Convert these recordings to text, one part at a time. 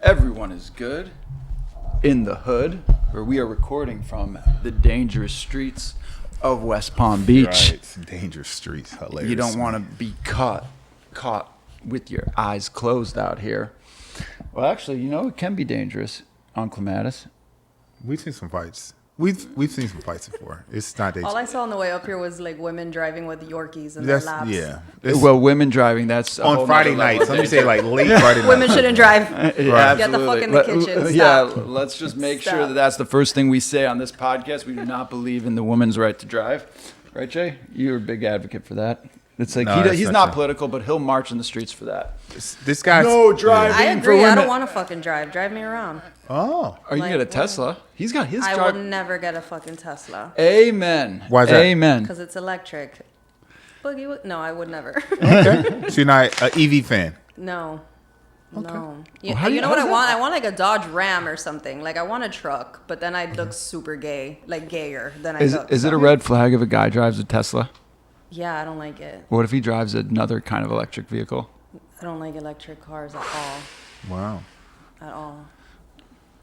Everyone is good in the hood, where we are recording from the dangerous streets of West Palm Beach. Right, dangerous streets, hilarious. You don't want to be caught with your eyes closed out here. Well, actually, you know, it can be dangerous on Clematis. We've seen some fights. We've seen some fights before. It's not dangerous. All I saw on the way up here was like women driving with Yorkies in their laps. Yeah. Well, women driving, that's On Friday nights. Let me say like late Friday night. Women shouldn't drive. Yeah, Get the fuck in the kitchen. Yeah, Stop. let's just make Stop. sure that that's the first thing we say on this podcast. We do not believe in the woman's right to drive. Right, Jay? You're a big advocate for that. It's like No, he's that's not not true. political, but he'll march in the streets for that. This guy's No driving I for agree. women. I don't want to fucking drive. Drive me around. Oh. Or you can Like, get a Tesla. He's got his I drive. will never get a fucking Tesla Amen. Why is that? Amen. because it's electric. No, I would never. Okay. So you're not an EV fan. No. No. Well, how do You you- know how what does I that- want? I want like a Dodge Ram or something. Like I want a truck, but then I'd look super gay, like gayer than I look. Is it a red flag if a guy drives a Tesla? Yeah, I don't like it. What if he drives another kind of electric vehicle? I don't like electric cars at all. Wow. At all.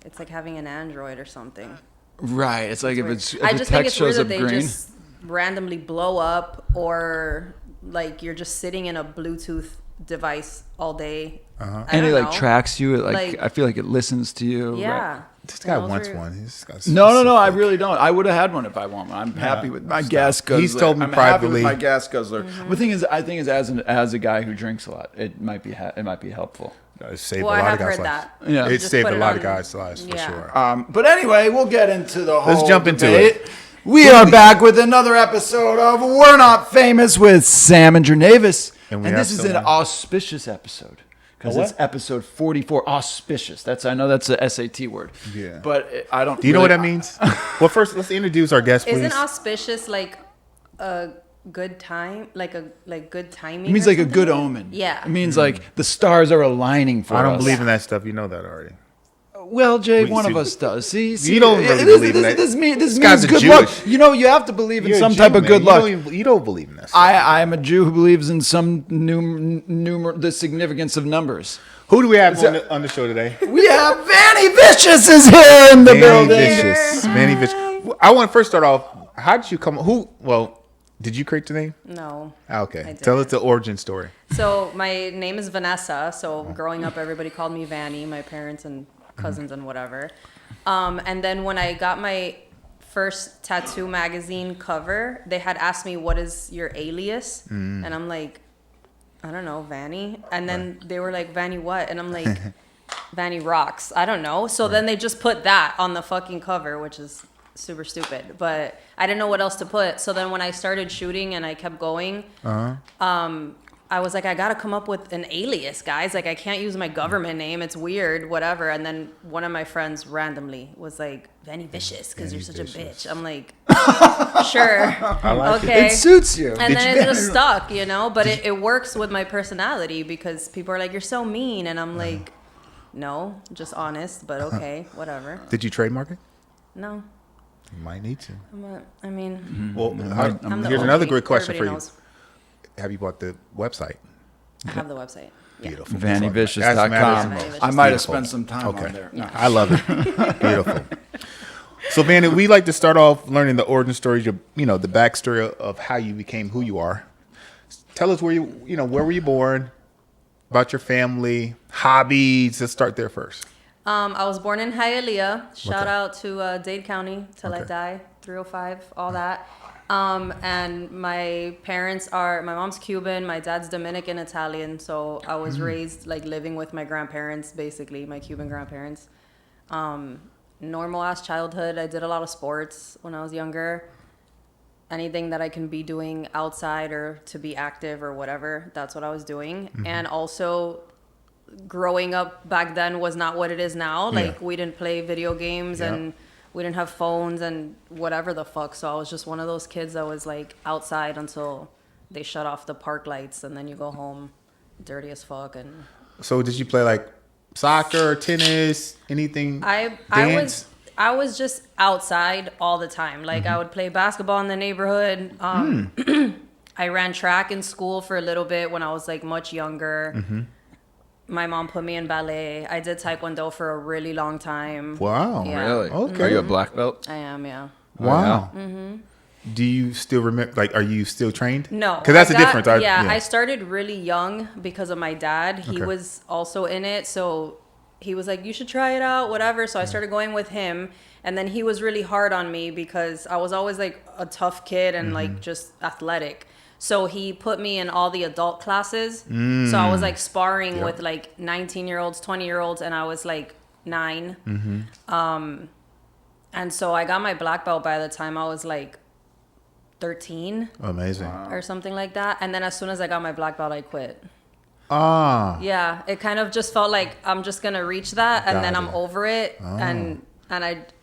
It's like having an Android or something. Right. It's like if Weird. it's I if the just think text it's weird shows that up they green. just randomly blow up, or like you're just sitting in a Bluetooth device all day. I And it don't like know. tracks you. It, like Like- I feel like it listens to you. Yeah. Right. This guy Those wants are- one. He's got No, I specific- really don't. I would have had one if I want one. I'm happy with my gas guzzler. He's told me I'm happy with privately- my gas guzzler. Mm-hmm. The thing is, I think is as a guy who drinks a lot, it might be helpful. It saved Well, a I lot have of guys' heard lives. that. Yeah. It Just saved put a it lot of on- guys' lives for yeah. sure. But anyway, we'll get into the whole. Let's jump into debate. it. We are back with another episode of We're Not Famous with Sam and Jernavis. And And we this have is an someone- auspicious episode. Because A what? it's episode 44. Auspicious. I know that's a SAT word. Yeah. But I don't. Do you know what that really- means? Well, first, let's introduce our guest, please. Isn't auspicious like a good time, like good timing? It means or like a something? good omen. Yeah. It means like the stars are aligning for us. I don't believe in that stuff. You know that already. Well, Jay, one see- of us does. See, You don't really believe in that. This This means guy's a good Jewish. luck. You know, you have to believe in You're a some Jew, type of man. good luck. You don't believe in that stuff. I'm a Jew who believes in some the significance of numbers. Who do we have on the show today? We have Vany Vicious is here in the Vany building. Vicious. Vany Vicious. I want to first start off. How did you come? Did you create the name? No. Okay. I Tell us didn't. the origin story. So my name is Vanessa. So growing up, everybody called me Vany, my parents and cousins and whatever. And then when I got my first tattoo magazine cover, they had asked me, "What is your alias?" And I'm like, "I don't know, Vany." And then they were like, "Vany what?" And I'm like, "Vany rocks." I don't know. So then they just put that on the fucking cover, which is super stupid. But I didn't know what else to put. So then when I started shooting and I kept going, I was like, I gotta come up with an alias, guys. Like, I can't use my government name. It's weird, whatever. And then one of my friends randomly was like, Vany Vicious, because you're such a bitch. I'm like, sure, okay. It suits you. And then it just stuck, you know. But it works with my personality because people are like, you're so mean, and I'm like, no, just honest. But okay, whatever. Did you trademark it? No, You might need to. I mean, Well, I'm the here's OG. another great question Everybody for you. knows. Have you bought the website? I have the website. Yeah. Beautiful. VanyVicious.com. Vanyvicious. I might have Beautiful. spent some time Okay. on there. No. I love it. Beautiful. So, Vanny, we like to start off learning the origin stories, the backstory of how you became who you are. Tell us where where were you born, about your family, hobbies. Let's start there first. I was born in Hialeah. Shout Okay. out to Dade County till I Okay. die. 305, all that. And my mom's Cuban, my dad's Dominican Italian. So I was raised like living with my grandparents, basically my Cuban grandparents. Normal ass childhood. I did a lot of sports when I was younger. Anything that I can be doing outside or to be active or whatever, that's what I was doing. And also growing up back then was not what it is now. Like we didn't play video games and we didn't have phones and whatever the fuck. So I was just one of those kids that was like outside until they shut off the park lights and then you go home dirty as fuck. And So, did you play like soccer, tennis, anything? Dance? I was just outside all the time. Like I would play basketball in the neighborhood. I ran track in school for a little bit when I was like much younger. My mom put me in ballet. I did taekwondo for a really long time. Wow. Yeah. Really? Okay. Are you a black belt? I am, yeah. Wow. Oh, yeah? Do you still remember? Like, are you still trained? No, because that's I the got- difference. I started really young because of my dad. He Okay. was also in it, so he was like, "You should try it out, whatever." So I started going with him, and then he was really hard on me because I was always like a tough kid and like just athletic. So he put me in all the adult classes. So I was like sparring Yep. with like 19-year-olds, 20-year-olds, and I was like 9. And so I got my black belt by the time I was like 13 Amazing. or something like that. And then as soon as I got my black belt, I quit. Ah. Yeah, it kind of just felt like I'm just gonna reach that, and then I'm Got it. over it. And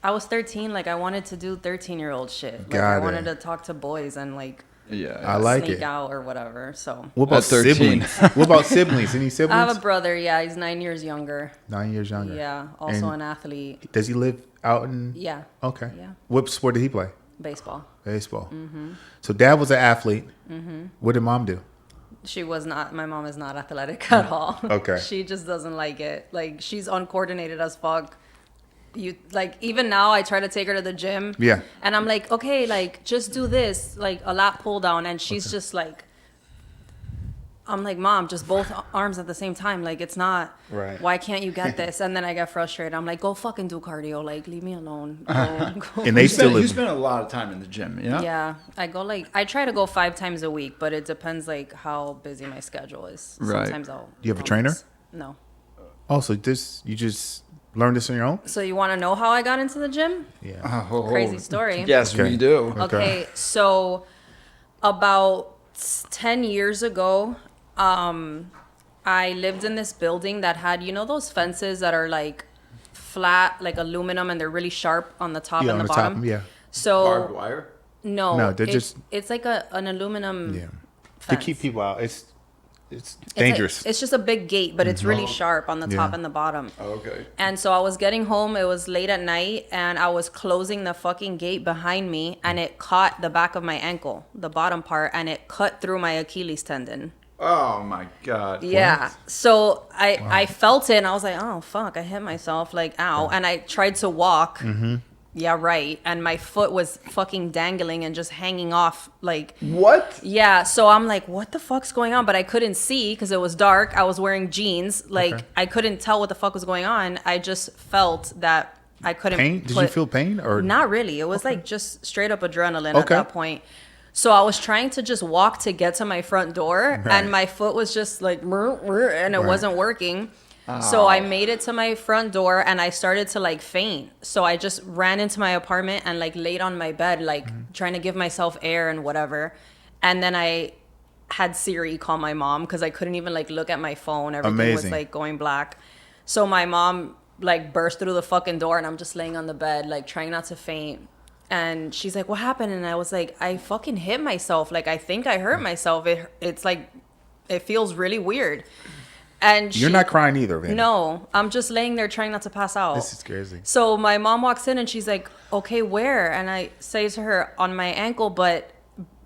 I was 13, like I wanted to do 13-year-old shit. Like Got I it. wanted to talk to boys and like Yeah. I like sneak it. out or whatever. So What about At 13. siblings? What about siblings? Any siblings? I have a brother. Yeah, he's 9 years younger. 9 years younger. Yeah, also And an athlete. does he live out in? Yeah, Okay. Yeah. What sport did he play? baseball. Baseball. So dad was an athlete. What did mom do? She was not. My mom is not athletic at all. Okay. She just doesn't like it. Like she's uncoordinated as fuck. You like even now I try to take her to the gym. Yeah. And I'm like, okay, like just do this, like a lat pull down, and she's just like, I'm like, Mom, just both arms at the same time. Like it's not. Right. Why can't you get this? And then I get frustrated. I'm like, go fucking do cardio. Like leave me alone. Go. And they still You live. spend a lot of time in the gym, you know? Yeah, I go like I try to go 5 times a week, but it depends like how busy my schedule is. Right. Sometimes I'll. You have a I'll trainer? miss. No. Oh, so you just learned this on your own? So you want to know how I got into the gym? Yeah. Oh, Crazy story. Yes, Okay. we do. Okay, so about 10 years ago, I lived in this building that had, you know, those fences that are like flat, like aluminum, and they're really sharp on the top Yeah, and on the the top, bottom. yeah. So Barbed wire? No, they're just- it's like an aluminum Yeah. To fence. keep people out. It's It's like- dangerous. it's just a big gate, but it's really sharp on the top Yeah. and the bottom. Oh, okay. And so I was getting home, it was late at night, and I was closing the fucking gate behind me, and it caught the back of my ankle, the bottom part, and it cut through my Achilles tendon. Oh my God. Yeah. So I felt it, and I was like, oh, fuck, I hit myself, like, ow. And I tried to walk. Yeah, right. And my foot was fucking dangling and just hanging off, like... What? Yeah, so I'm like, what the fuck's going on? But I couldn't see because it was dark. I was wearing jeans. Like, Okay. I couldn't tell what the fuck was going on. I just felt that I couldn't Pain? Did you feel pain or Not really. It was like just straight up adrenaline at Okay. that point. So I was trying to just walk to get to my front door, Right. and my foot was just like, and it Right. wasn't working. So I made it to my front door, and I started to like faint. So I just ran into my apartment and like laid on my bed, like trying to give myself air and whatever. And then I had Siri call my mom because I couldn't even like look at my phone. Everything was Amazing. like going black. So my mom like burst through the fucking door, and I'm just laying on the bed, like trying not to faint. And she's like, what happened? And I was like, I fucking hit myself. Like, I think I hurt myself. It's like, it feels really weird. And you're not crying either, man. No, I'm just laying there trying not to pass out. This is crazy. So my mom walks in and she's like, okay, where? And I say to her, on my ankle, but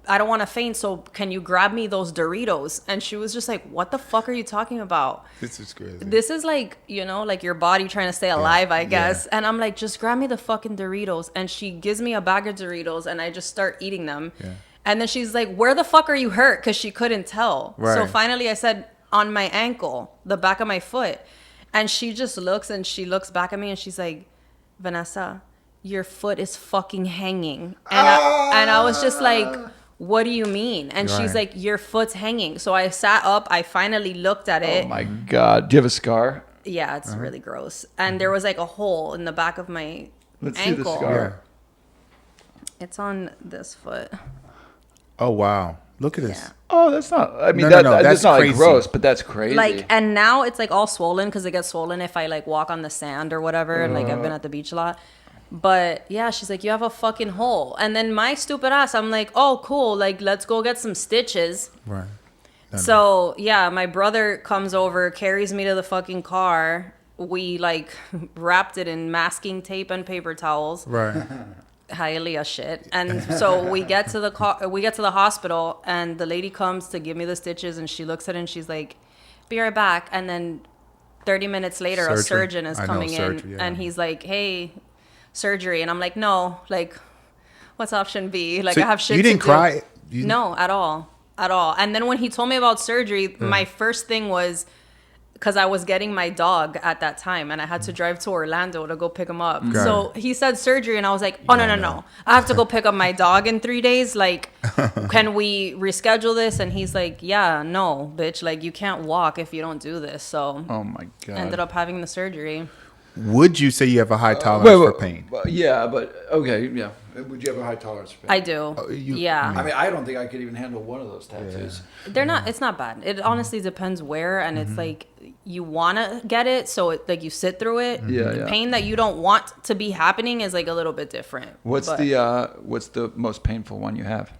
I don't want to faint. So can you grab me those Doritos? And she was just like, what the fuck are you talking about? This is crazy. This is like, you know, like your body trying to stay alive, I guess. And I'm like, just grab me the fucking Doritos. And she gives me a bag of Doritos, and I just start eating them. Yeah. And then she's like, where the fuck are you hurt? Because she couldn't tell. So Right. finally I said, on my ankle, the back of my foot. And she just looks, and she looks back at me, and she's like, Vanessa, your foot is fucking hanging. And I was just like, what do you mean? And she's Right. like, your foot's hanging. So I sat up, I finally looked at it. Oh my God. Do you have a scar? Yeah, it's really gross. And there was like a hole in the back of my Let's see the ankle. scar. Yeah. It's on this foot. Oh wow. Look at this. Yeah. Oh, that's not. I mean, No, that's that's not like crazy. gross, but that's crazy. Like, and now it's like all swollen because it gets swollen if I like walk on the sand or whatever. And like I've been at the beach a lot. But yeah, she's like, you have a fucking hole. And then my stupid ass, I'm like, oh, cool. Like, let's go get some stitches. Right. So yeah, my brother comes over, carries me to the fucking car. We like wrapped it in masking tape and paper towels. Right. Hialeah shit. And so we get to the car, we get to the hospital, and the lady comes to give me the stitches, and she looks at it and she's like, be right back. And then 30 minutes later, a Surgery. surgeon is I know, coming surgery, in yeah. and he's like, hey, surgery. And I'm like, no, like, what's option B? Like, So I have shit you didn't to do. cry? You- No, at all. At all. And then when he told me about surgery, my first thing was, because I was getting my dog at that time and I had to drive to Orlando to go pick him up. Got So it. he said surgery and I was like, oh, no. I have to go pick up my dog in 3 days. Like, can we reschedule this? And he's like, yeah, no, bitch. Like, you can't walk if you don't do this. So Oh my God. I ended up having the surgery. Would you say you have a high tolerance for pain? Yeah, but okay, yeah. Would you have a high tolerance for pain? I do. Yeah. I mean, I don't think I could even handle one of those tattoos. They're not, it's not bad. It honestly depends where. And it's like, you want to get it. So it, like you sit through it. Yeah, The yeah. pain that you don't want to be happening is like a little bit different. What's But- the most painful one you have?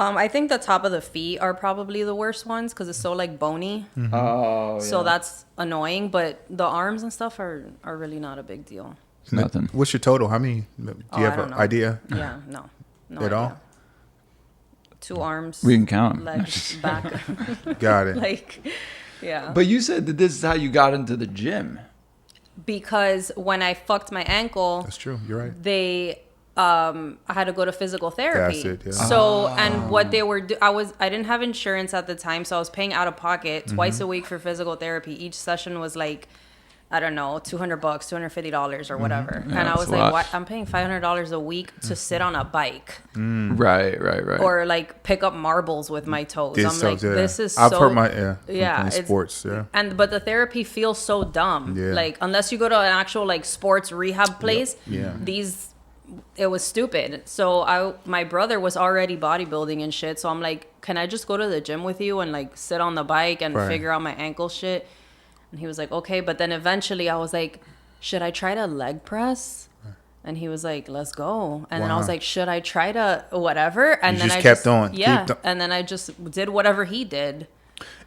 I think the top of the feet are probably the worst ones because it's so like bony. Oh, So that's annoying. But the arms and stuff are really not a big deal. it's nothing. What's your total? How many? Do you I have don't an know. idea Yeah, no at idea. all? 2 arms. We can count 'em. Legs, back. Got it. Like, yeah. But you said that this is how you got into the gym. Because when I fucked my ankle, That's true. You're right. they I had to go to physical therapy. That's it, yeah. So and what they were I didn't have insurance at the time, so I was paying out of pocket twice a week for physical therapy. Each session was like, I don't know, $200, $250 or whatever. Yeah, And I that's was a like, lot. what? I'm paying $500 a week to sit on a bike Right. or like pick up marbles with my toes. This I'm like, sounds- yeah. this is I've so heard my from yeah, playing it's- sports. Yeah. but the therapy feels so dumb. Yeah. Like unless you go to an actual like sports rehab place, Yeah. it was stupid. So my brother was already bodybuilding and shit. So I'm like, can I just go to the gym with you and like sit on the bike and Right. figure out my ankle shit? And he was like, okay. But then eventually I was like, should I try to leg press? And he was like, let's go. And then I was Wow. like, should I try to whatever? And You then just I kept just on, yeah. kept on. And then I just did whatever he did.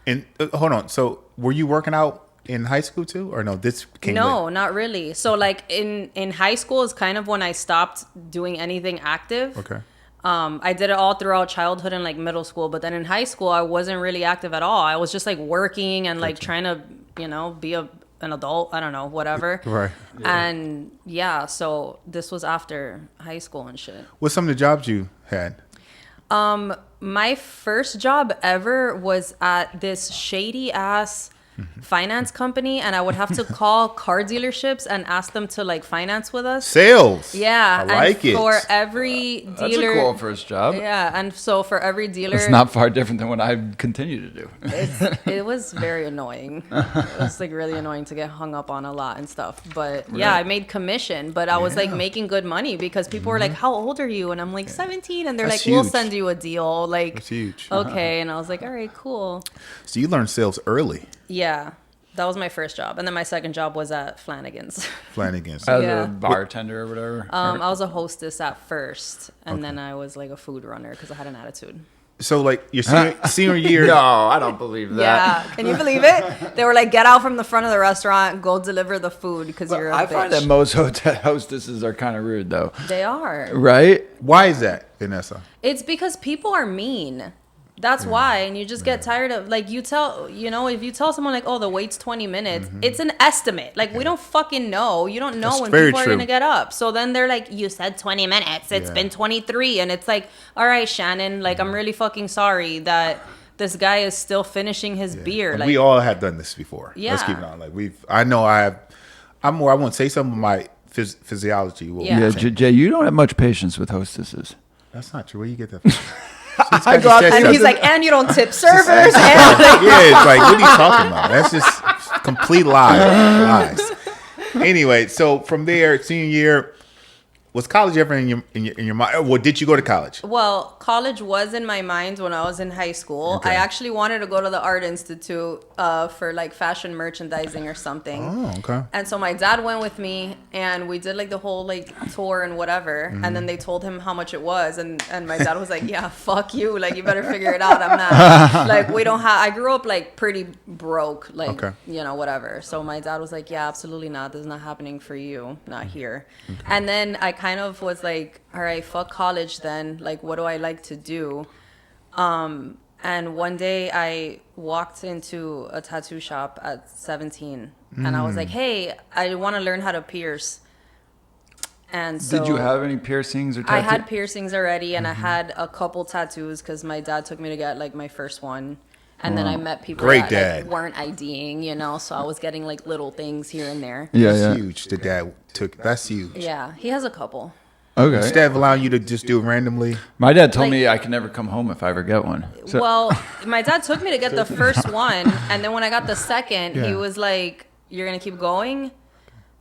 And hold on. So were you working out in high school too, or no? This came No, later? not really. So like in high school is kind of when I stopped doing anything active. Okay. I did it all throughout childhood and like middle school, but then in high school I wasn't really active at all. I was just like working and like trying to, be an adult. I don't know, whatever. Right. And yeah, so this was after high school and shit. What's some of the jobs you had? My first job ever was at this shady ass finance company, and I would have to call car dealerships and ask them to like finance with us. Sales. Yeah, I like and it. for every That's a dealer, cool first job. yeah, and so for every dealer, It's not far different than what I continue to do. it was very annoying. It was like really annoying to get hung up on a lot and stuff. But yeah, I made commission, but I was like Yeah. making good money because people were like, "How old are you?" And I'm like 17, and they're That's like, "We'll huge. send you a deal." Like, That's huge. okay, and I was like, "All right, cool." So you learned sales early, Yeah, that was my first job, and then my second job was at Flanagan's. Flanagan's. As Yeah. a bartender or whatever. I was a hostess at first, and then I was like a food runner because I had an attitude. So like your senior year. no, I don't believe that. Yeah, can you believe it? They were like, "Get out from the front of the restaurant, go deliver the food because you're a I bitch." find that most hotel hostesses are kind of rude, though. They are. Right? Why is that, Vanessa? It's because people are mean. That's why, and you just get tired of like if you tell someone like, "Oh, the wait's 20 minutes," it's an estimate. Like we don't fucking know. You don't know That's when very people are true. gonna get up. So then they're like, "You said 20 minutes. It's Yeah. been 23," and it's like, "All right, Shannon. Like I'm really fucking sorry that this guy is still finishing his beer." And Like we all have done this before. Let's Yeah. keep it on. Like I know I have. I won't say some of my physiology. Will Yeah. Yeah, change. Jay, you don't have much patience with hostesses. That's not true. Where you get that from? I go out and he's like, "And you don't tip servers." and Yeah, it's like, what are you talking about? That's just complete lies. Anyway, so from there, senior year, was college ever in your mind? Well, did you go to college? Well, college was in my mind when I was in high school. Okay. I actually wanted to go to the Art Institute for like fashion merchandising or something. Oh, okay. And so my dad went with me, and we did like the whole like tour and whatever. Mm-hmm. And then they told him how much it was, and my dad was like, "Yeah, fuck you. Like you better figure it out. I'm not like we don't have." I grew up like pretty broke, like Okay. whatever. So my dad was like, "Yeah, absolutely not. This is not happening for you. Not here." And then I kind of was like, "All right, fuck college then. Like, what do I like to do?" And one day I walked into a tattoo shop at 17 and I was like, hey, I want to learn how to pierce. And so Did you have any piercings or I tattoos? had piercings already, and I had a couple tattoos because my dad took me to get like my first one. And then I met people Great that dad. like, weren't IDing, you know, so I was getting like little things here and there. Yeah, That's yeah. huge. The dad took. That's huge. Yeah, he has a couple. Okay. Instead of allowing you to just do it randomly. My dad told Like- me I could never come home if I ever get one. So, Well, my dad took me to get the first one, and then when I got the second, he Yeah. was like, "You're gonna keep going."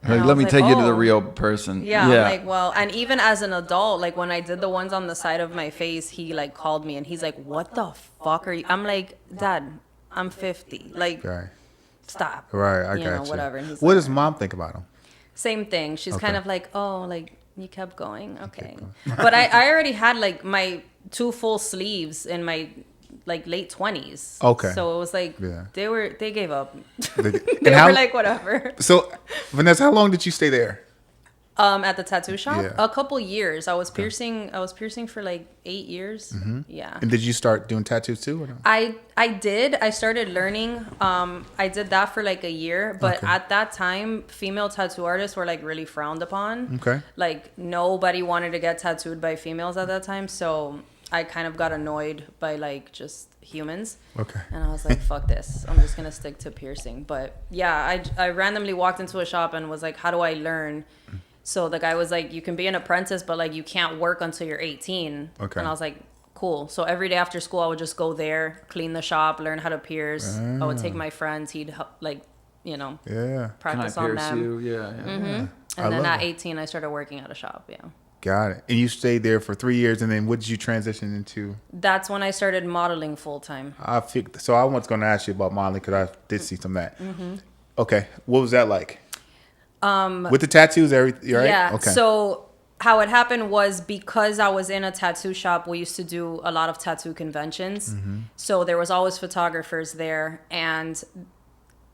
And like, I let was me like, take you to the "Oh." real person. Yeah, I'm like, well, and even as an adult, like when I did the ones on the side of my face, he like called me and he's like, "What the fuck are you?" I'm like, "Dad, I'm 50. Like, Right. stop." Right. I You got know, you. whatever. And he's What like, does mom think about him? same thing. She's Okay. kind of like, "Oh, like you kept going, okay." But I already had like my 2 full sleeves in my like late 20s. Okay. So it was like Yeah. they gave up. And They how- were like, whatever. So, Vanessa, how long did you stay there? At the tattoo shop, Yeah. a couple years. I was piercing for like 8 years. Yeah. And did you start doing tattoos too? Or no? I did. I started learning. I did that for like a year, but Okay. at that time, female tattoo artists were like really frowned upon. Okay. Like nobody wanted to get tattooed by females at that time, so I kind of got annoyed by like just humans. Okay. And I was like, fuck this. I'm just gonna stick to piercing. But yeah, I randomly walked into a shop and was like, how do I learn? So the guy was like, you can be an apprentice, but like you can't work until you're 18. Okay. And I was like, cool. So every day after school, I would just go there, clean the shop, learn how to pierce. I would take my friends. He'd help, like, you know, Yeah. can I practice on pierce them. you? Yeah. yeah. And I then love at it. 18, I started working at a shop. Yeah. Got it. And you stayed there for 3 years, and then what did you transition into? That's when I started modeling full time. So I was going to ask you about modeling because I did see some of that. Okay. What was that like? With the tattoos, everything, right? Yeah. Okay. So how it happened was because I was in a tattoo shop, we used to do a lot of tattoo conventions. So there was always photographers there. And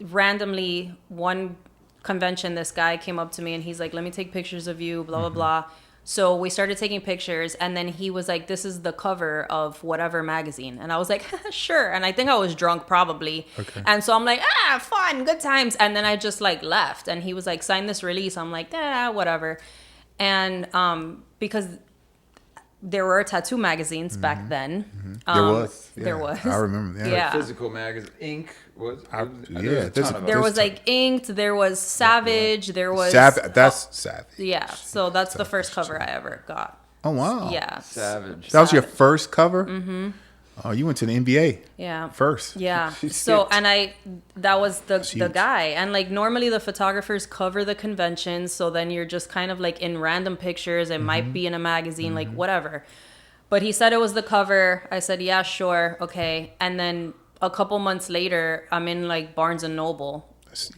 randomly, one convention, this guy came up to me and he's like, let me take pictures of you, blah, blah, blah. So we started taking pictures, and then he was like, this is the cover of whatever magazine. And I was like, sure. And I think I was drunk probably. Okay. And so I'm like, fun, good times. And then I just like left, and he was like, sign this release. I'm like, whatever. And because there were tattoo magazines back then. there was. There Yeah. was. I remember. Yeah. Yeah. Physical magazine, ink was. yeah, physical. There was There's like Inked, there was Savage, there was... That's savage. Yeah, so that's the first cover I ever got. Oh, wow. Yeah. Savage. That was your first cover? Mm-hmm. Oh, you went to the NBA Yeah. first. Yeah. So, and that was the huge. guy. And like normally the photographers cover the conventions. So then you're just kind of like in random pictures. It might be in a magazine, like whatever. But he said it was the cover. I said, yeah, sure. Okay. And then a couple months later, I'm in like Barnes and Noble.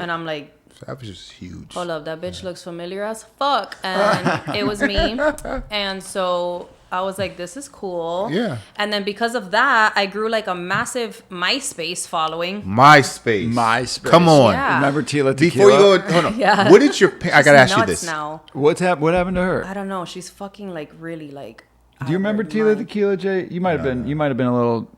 And I'm like, Savage is huge. hold up, that bitch looks familiar as fuck. And it was me. And so I was like, this is cool. Yeah. And then because of that, I grew like a massive MySpace following. MySpace. Come on. Yeah. Remember Tila Before you Tequila? go, hold on. Yeah. What did your I gotta ask you Nuts this. now. What happened to her? I don't know. She's fucking like really like. Do you remember out of Tila mind. Tequila, Jay? You might have been. You might have been a little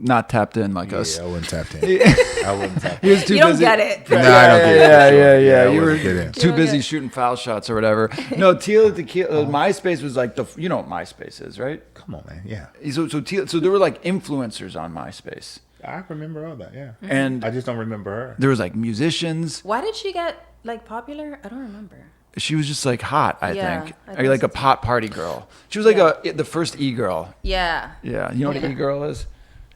not tapped in like us. Yeah, I wouldn't tap in. I wouldn't tap He was too You don't busy. get it. No, I don't get it. Yeah, for yeah, sure. yeah. I You were wouldn't get in. too don't busy get- shooting foul shots or whatever. No, Tila Tequila. MySpace was like you know what MySpace is, right? Come on, man. Yeah. So there were like influencers on MySpace, I remember all that, yeah. and I just don't remember her. there was like musicians. Why did she get like popular? I don't remember. She was just like hot, I Yeah, think. I Or think like so a pot party girl. She was like the first e-girl. Yeah. Yeah, you know what an e-girl is?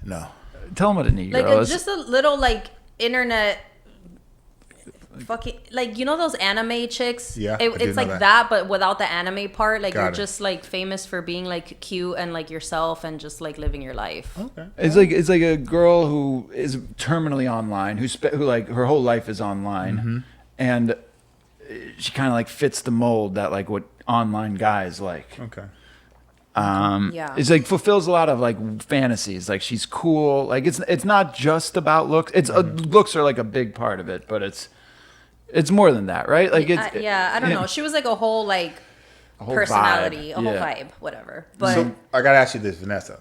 No. Tell them what an e-girl Like is. just a little like internet. Fucking like you know those anime chicks. Yeah, I did it's know like that. that, but without the anime part. Like Got you're it. just like famous for being like cute and like yourself and just like living your life. Okay. It's like a girl who is terminally online, who like her whole life is online, and she kind of like fits the mold that like what online guys like. Okay. Yeah. It's like fulfills a lot of like fantasies. Like she's cool. Like it's not just about looks. It's looks are like a big part of it, but it's more than that, right? Like it's I don't know. She was like a whole like a whole personality, vibe. a whole Yeah. vibe, whatever. But So I gotta ask you this, Vanessa.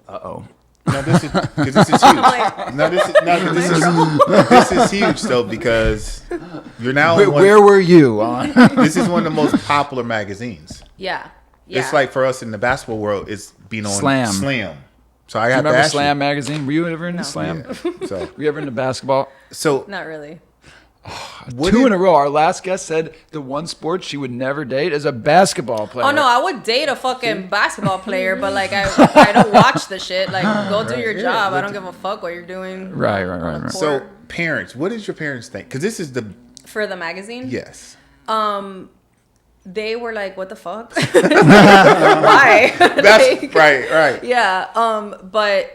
Uh-oh. No, this is because this is huge. No, this is huge though because you're now Where were you on? This is one of the most popular magazines. Yeah. It's like for us in the basketball world, it's being on Slam. So I Do you have to remember ask Slam magazine? Were you ever into No. Slam? you. So, Were you ever into basketball? Not really. Two in a row. Our last guest said the one sport she would never date is a basketball player. Oh no, I would date a fucking basketball player, but like I don't watch the shit. Like go do your job. I don't give a fuck what you're doing. Right. so parents, what did your parents think? Because this is the For the magazine? yes. They were like, what the fuck? Why? That's Like, right. Yeah. But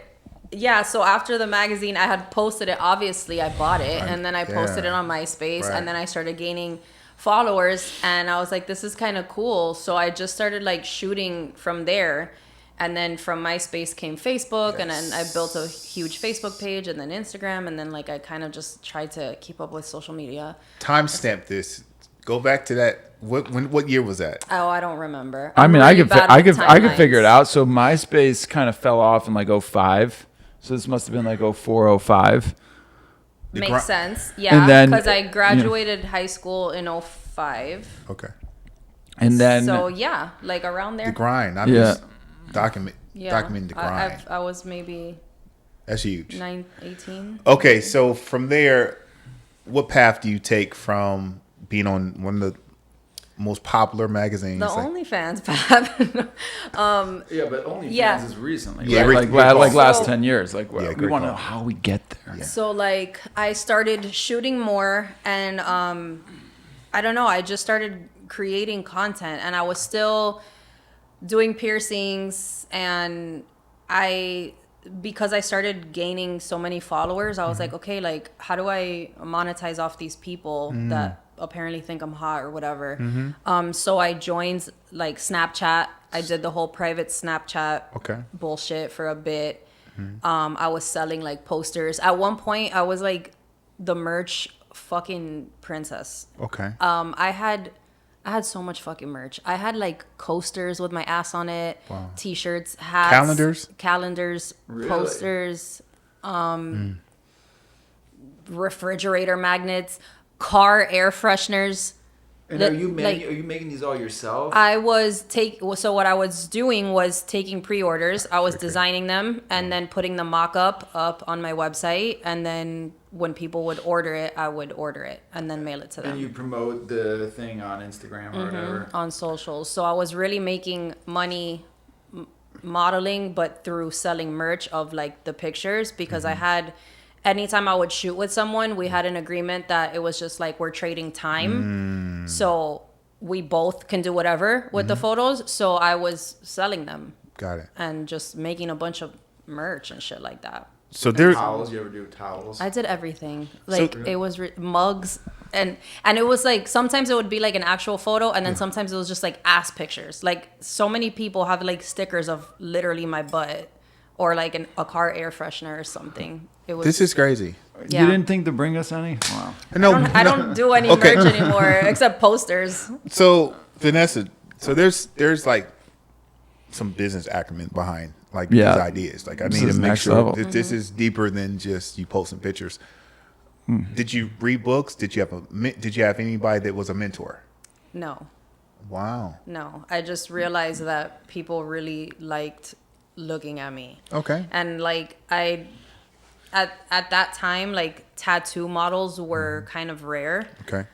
yeah, so after the magazine, I had posted it. Obviously, I bought it, and then I posted it on MySpace, Right. and then I started gaining followers, and I was like, this is kind of cool. So I just started like shooting from there, and then from MySpace came Facebook, and then I built a huge Facebook page, and then Instagram, and then like I kind of just tried to keep up with social media. Timestamp this. Go back to that. What year was that? Oh, I don't remember. I mean, I'm I really could bad I with could figure it timelines. out. So MySpace kind of fell off in like 05. So this must have been like 04, 05. Makes sense. Yeah, And then- because I graduated high school in 05. Okay. And then So yeah, like around there. The grind. I'm Yeah. just documenting the grind. I was maybe That's huge. 18. Okay, so from there, what path do you take from being on one of the most popular magazines? The OnlyFans path. yeah, but OnlyFans Yeah. is recently. Yeah, right? Rick- like last So- 10 years. Like Yeah, we great want to call. know how we get there. So like I started shooting more, and I don't know, I just started creating content, and I was still doing piercings, and because I started gaining so many followers, I was like, okay, like how do I monetize off these people that apparently think I'm hot or whatever? So I joined like Snapchat. I did the whole private Snapchat Okay. bullshit for a bit. I was selling like posters. At one point, I was like the merch fucking princess. Okay. I had so much fucking merch. I had like coasters with my ass on it, Wow. t-shirts, hats, calendars, Really? posters, refrigerator magnets, car air fresheners. And That- are you like- making these all yourself? So what I was doing was taking pre-orders. I was designing them and then putting the mock-up up on my website, and then when people would order it, I would order it and then mail it to them. and you promote the thing on Instagram or whatever. On socials. So I was really making money modeling, but through selling merch of like the pictures, because I had, anytime I would shoot with someone, we had an agreement that it was just like we're trading time. So we both can do whatever with the photos. So I was selling them Got it. and just making a bunch of merch and shit like that. So there. Towels, you ever do towels? I did everything. Like it was mugs, and it was like sometimes it would be like an actual photo, and then sometimes it was just like ass pictures. Like so many people have like stickers of literally my butt, or like a car air freshener or something. It was. This is crazy. Yeah. You didn't think to bring us any? Wow. No, I don't do any Okay. merch anymore except posters. So Vanessa, so there's like some business acumen behind like Yeah. these ideas. Like I This need is to make next sure level. that this is deeper than just you posting pictures. Did you read books? Did you have anybody that was a mentor? No, Wow. no. I just realized that people really liked looking at me. Okay. And like at that time, like tattoo models were kind of rare. Okay.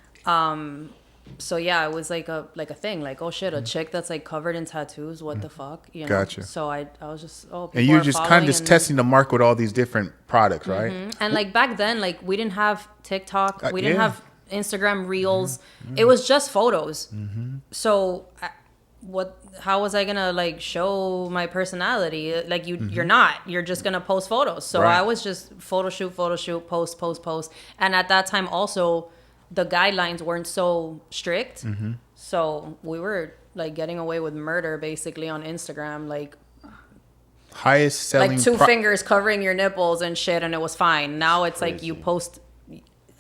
So yeah, it was like a thing. Like, oh shit, a chick that's like covered in tattoos. What the fuck? You know? Gotcha. So I was just people And you're are just kind following of just and- testing the market with all these different products, right? And like back then, like we didn't have TikTok, we didn't yeah. have Instagram Reels. It was just photos. So how was I gonna like show my personality? Like you're not. You're just gonna post photos. So Right. I was just photo shoot, post. And at that time, also the guidelines weren't so strict. So we were like getting away with murder basically on Instagram, like Highest selling. like two fingers covering your nipples and shit, and it was fine. Now it's like you post,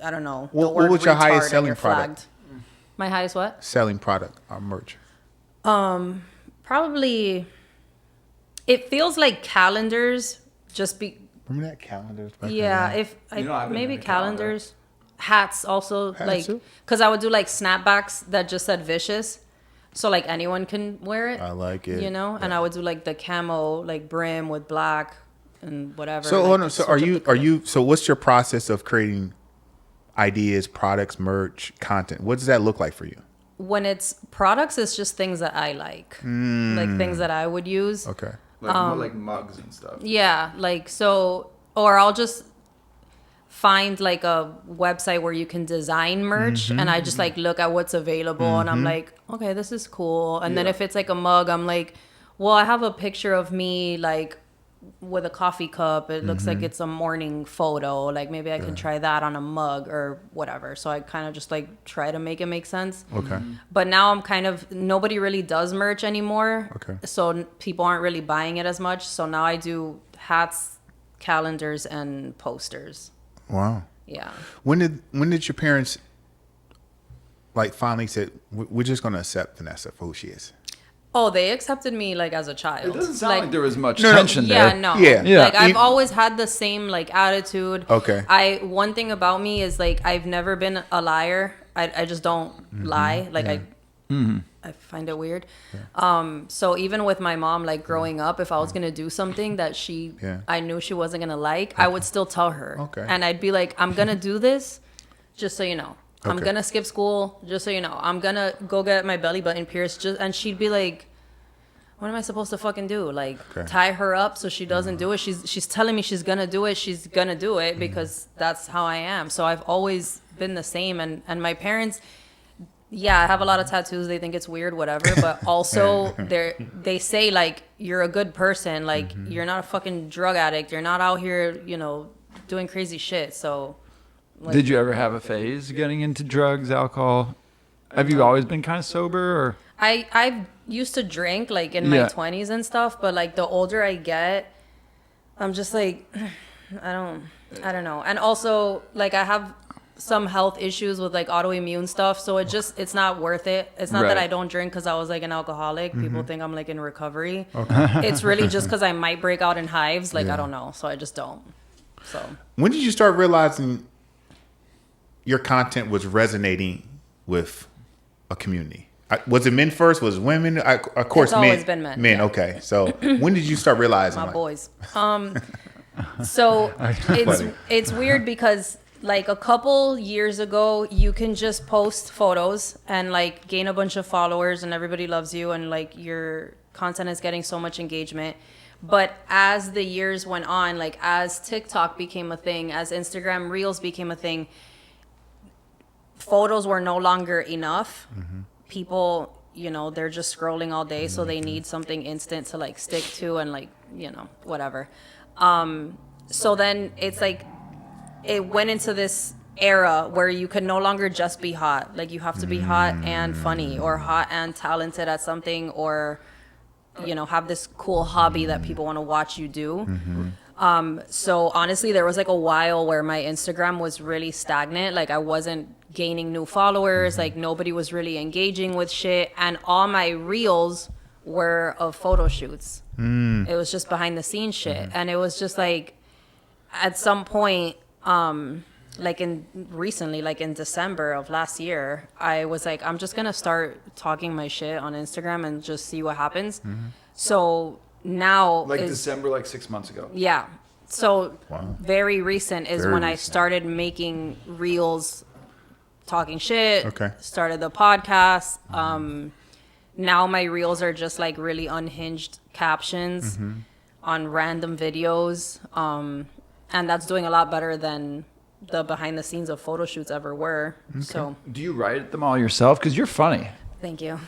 I don't know. the What word was your retard highest and selling you're product? flagged. My highest what? selling product or merch. Probably. It feels like calendars, just be Remember that calendars? Back in yeah. the day? If I, You know, I've been maybe in a calendar. calendars, hats also Hats like too? because I would do like snapbacks that just said vicious, so like anyone can wear it. I like it. You know, and I would do like the camo like brim with black and whatever. So like, hold on. So switch up the are color. you? So what's your process of creating ideas, products, merch, content? What does that look like for you? When it's products, it's just things that I like things that I would use. Okay. Like mugs and stuff. Yeah, like so, or I'll just find like a website where you can design merch, and I just like look at what's available, and I'm like, okay, this is cool. And then Yeah. if it's like a mug, I'm like, well, I have a picture of me like with a coffee cup. It looks like it's a morning photo. Like maybe I can try that on a mug or whatever. So I kind of just like try to make it make sense. Okay. But now I'm kind of nobody really does merch anymore. Okay. So people aren't really buying it as much. So now I do hats, calendars, and posters. Wow. Yeah. When did your parents like finally said we're just going to accept Vanessa for who she is? Oh, they accepted me like as a child. It doesn't sound like there was much No, no. tension Yeah, there. no. Yeah. Yeah. Like I've You- always had the same like attitude. Okay. One thing about me is like I've never been a liar. I just don't lie. Like I find it weird. So even with my mom, like growing up, if I was gonna do something that I knew she wasn't gonna like, I would still tell her. Okay. And I'd be like, I'm gonna do this, just so you know. I'm Okay. gonna skip school, just so you know. I'm gonna go get my belly button pierced, and she'd be like, what am I supposed to fucking do? Like Okay. tie her up so she doesn't do it. She's telling me she's gonna do it. She's gonna do it because that's how I am. So I've always been the same. And my parents, yeah, I have a lot of tattoos. They think it's weird, whatever. But also they say like you're a good person. Like you're not a fucking drug addict. You're not out here, doing crazy shit. So. Like, Did you ever have a phase getting into drugs, alcohol? Have you always been kind of sober, or? I used to drink like in my Yeah. 20s and stuff, but like the older I get, I'm just like I don't know. And also like I have some health issues with like autoimmune stuff, so it's not worth it. It's not that Right. I don't drink because I was like an alcoholic. People think I'm like in recovery. It's really just because I might break out in hives. Like I don't know, so I just don't. So When did you start realizing your content was resonating with a community? Was it men first? Was it women? Of course, It's always been men, Men, yeah. okay. So when did you start realizing? my like, boys. So Funny. it's weird because like a couple years ago, you can just post photos and like gain a bunch of followers and everybody loves you and like your content is getting so much engagement. But as the years went on, like as TikTok became a thing, as Instagram Reels became a thing, photos were no longer enough. People, they're just scrolling all day, so they need something instant to like stick to and like, whatever. So then it's like it went into this era where you could no longer just be hot. Like you have to be hot and funny or hot and talented at something or have this cool hobby that people want to watch you do. So honestly, there was like a while where my Instagram was really stagnant. Like I wasn't gaining new followers. Like nobody was really engaging with shit. And all my reels were of photo shoots. It was just behind the scenes shit. And it was just like, at some point, like in December of last year, I was like, I'm just going to start talking my shit on Instagram and just see what happens. So now Like is December, like 6 months ago. yeah. So Wow. very recent is Very when I recent. started making reels, talking shit. Okay. Started the podcast. Now my reels are just like really unhinged captions on random videos, and that's doing a lot better than the behind the scenes of photo shoots ever were. So. Do you write them all yourself? Because you're funny. Thank you.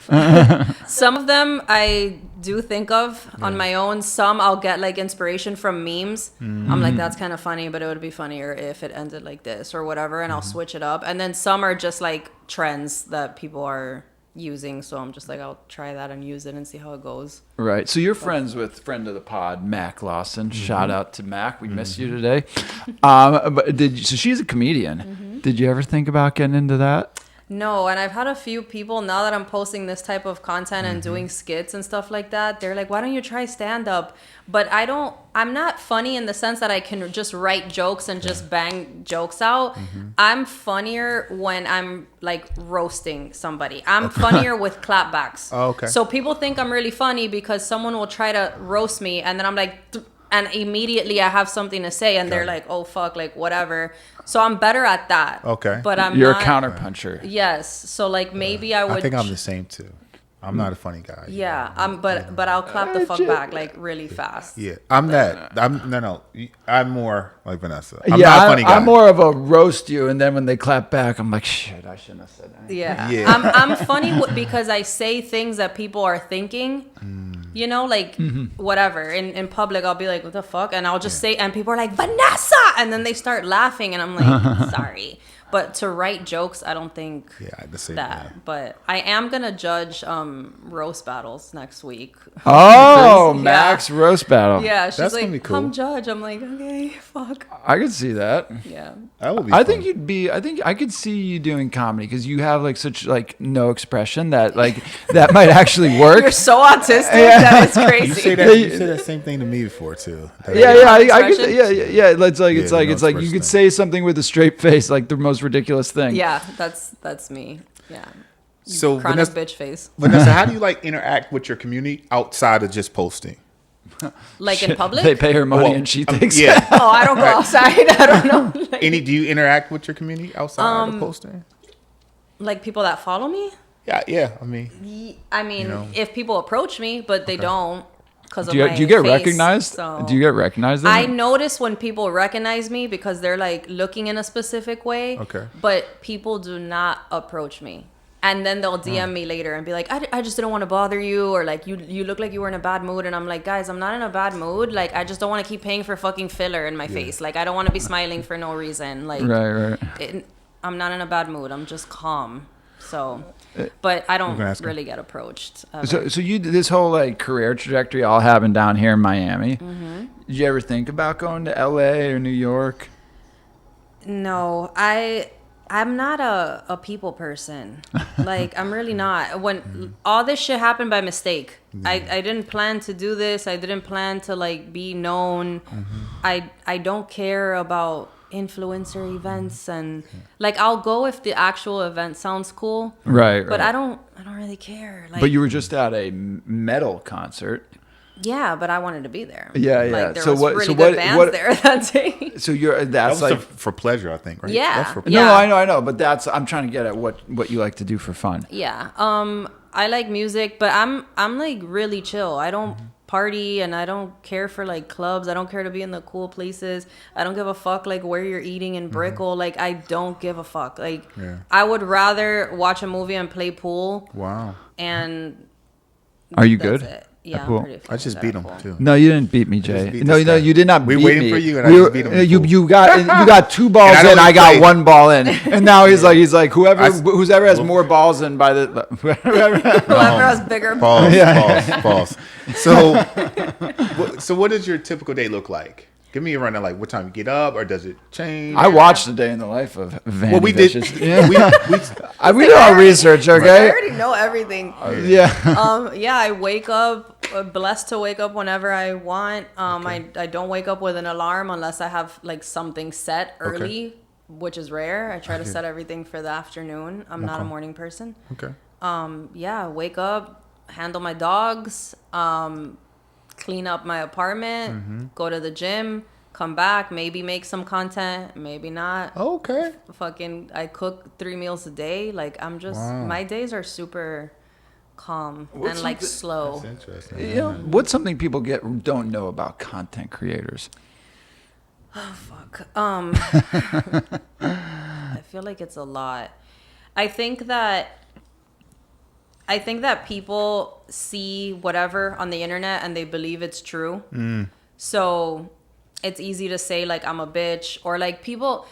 Some of them I do think of on my own. Some I'll get like inspiration from memes. I'm like, that's kind of funny, but it would be funnier if it ended like this or whatever, and I'll switch it up. And then some are just like trends that people are using. So I'm just like, I'll try that and use it and see how it goes. Right. So you're friends with friend of the pod, Mac Lawson. Shout out to Mac. We miss you today. But so she's a comedian. Did you ever think about getting into that? No, and I've had a few people, now that I'm posting this type of content and doing skits and stuff like that, they're like, why don't you try stand up? But I'm not funny in the sense that I can just write jokes and just bang jokes out. I'm funnier when I'm like roasting somebody. I'm funnier with clapbacks. Oh, okay. So people think I'm really funny because someone will try to roast me and then I'm like, and immediately I have something to say and they're like, oh fuck, like whatever. So I'm better at that. Okay. But You're not, a counterpuncher. Yes. So like maybe I would. I think I'm the same too. I'm not a funny guy. Yeah. But I'll clap the fuck back like really fast. Yeah, I'm that. I'm more like Vanessa. I'm yeah, not a funny guy. I'm more of a roast you, and then when they clap back, I'm like, shit, I shouldn't have said that. Yeah. Yeah. I'm funny because I say things that people are thinking. You know, like whatever. In public, I'll be like, what the fuck? And I'll just say, and people are like, Vanessa! And then they start laughing, and I'm like, sorry. But to write jokes, I don't think the same. that. Yeah. But I am going to judge roast battles next week. Oh, Yeah. Max roast battle. Yeah, she's That's gonna be like, cool. come judge. I'm like, okay, fuck. I could see that. Yeah. That would be. I fun. think you'd be. I think I could see you doing comedy because you have like such like no expression that like that might actually work. You're so autistic that it's You crazy. say that. You said that same thing to me before too. Yeah, yeah, I could, Expression? yeah. It's like it's Yeah, like no it's like you expression could thing. say something with a straight face, like the most ridiculous thing. Yeah, that's me. Yeah. So Chronic Vanessa, bitch face. Vanessa, how do you like interact with your community outside of just posting? Like in public? They pay her money Well, and she thinks. Yeah. Oh, I don't go outside. I don't know. Like, Do you interact with your community outside of posting? like people that follow me? Yeah. I mean, I mean, if people approach me, but they don't because of Do you, my do you get face, recognized? so- Do you get recognized? I notice when people recognize me because they're like looking in a specific way. Okay. But people do not approach me. And then they'll DM me later and be like, I just didn't want to bother you. Or like, you look like you were in a bad mood. And I'm like, guys, I'm not in a bad mood. Like, I just don't want to keep paying for fucking filler in my face. Like, I don't want to be smiling for no reason. Like, Right. I'm not in a bad mood. I'm just calm. So, but I don't gonna ask her. really get approached. ever. So you this whole like career trajectory all happened down here in Miami. Mm-hmm. Did you ever think about going to LA or New York? No, I'm not a people person. Like, I'm really not. When all this shit happened by mistake. I didn't plan to do this. I didn't plan to like be known. I don't care about influencer events and like I'll go if the actual event sounds cool. Right. But I don't really care. Like, But you were just at a metal concert. yeah, but I wanted to be there. Yeah, Like, there So was what- really so good what- bands what- there that day. So you're that that's was like for pleasure, I think, right? Yeah. That's for Yeah. no, I know, but that's I'm trying to get at what you like to do for fun. Yeah. I like music, but I'm like really chill. I don't party and I don't care for like clubs. I don't care to be in the cool places. I don't give a fuck like where you're eating in Brickell. Like I don't give a fuck. Like Yeah. I would rather watch a movie and play pool Wow. and Are you that's good? it. Yeah, Pool? I'm pretty I just good beat at him pool. too. No, you didn't beat me, Jay. just beat No, this no, guy. you did not We beat waiting me. for you, and I just beat him in You pool. you got 2 balls And I in. I only got played- 1 ball in, and now he's like whoever I- whoever has more balls in by the Whoever has bigger Pause. So what does your typical day look like? Give me a rundown. Like, what time you get up, or does it change? I watched the day in the life of Vany. Well, we did. Vicious. Yeah. we we did our research, I okay? already know everything. Yeah. Yeah, I wake up, blessed to wake up whenever I want. I don't wake up with an alarm unless I have like something set early, which is rare. I try to set everything for the afternoon. I'm not a morning person. Okay. Yeah, wake up, handle my dogs, clean up my apartment, go to the gym, come back, maybe make some content, maybe not. Okay. Fucking, I cook 3 meals a day. Like, I'm just, my days are super calm and like slow. That's interesting. Yeah. What's something people don't know about content creators? Fuck. I feel like it's a lot. I think that people see whatever on the internet and they believe it's true. So it's easy to say like I'm a bitch, or like people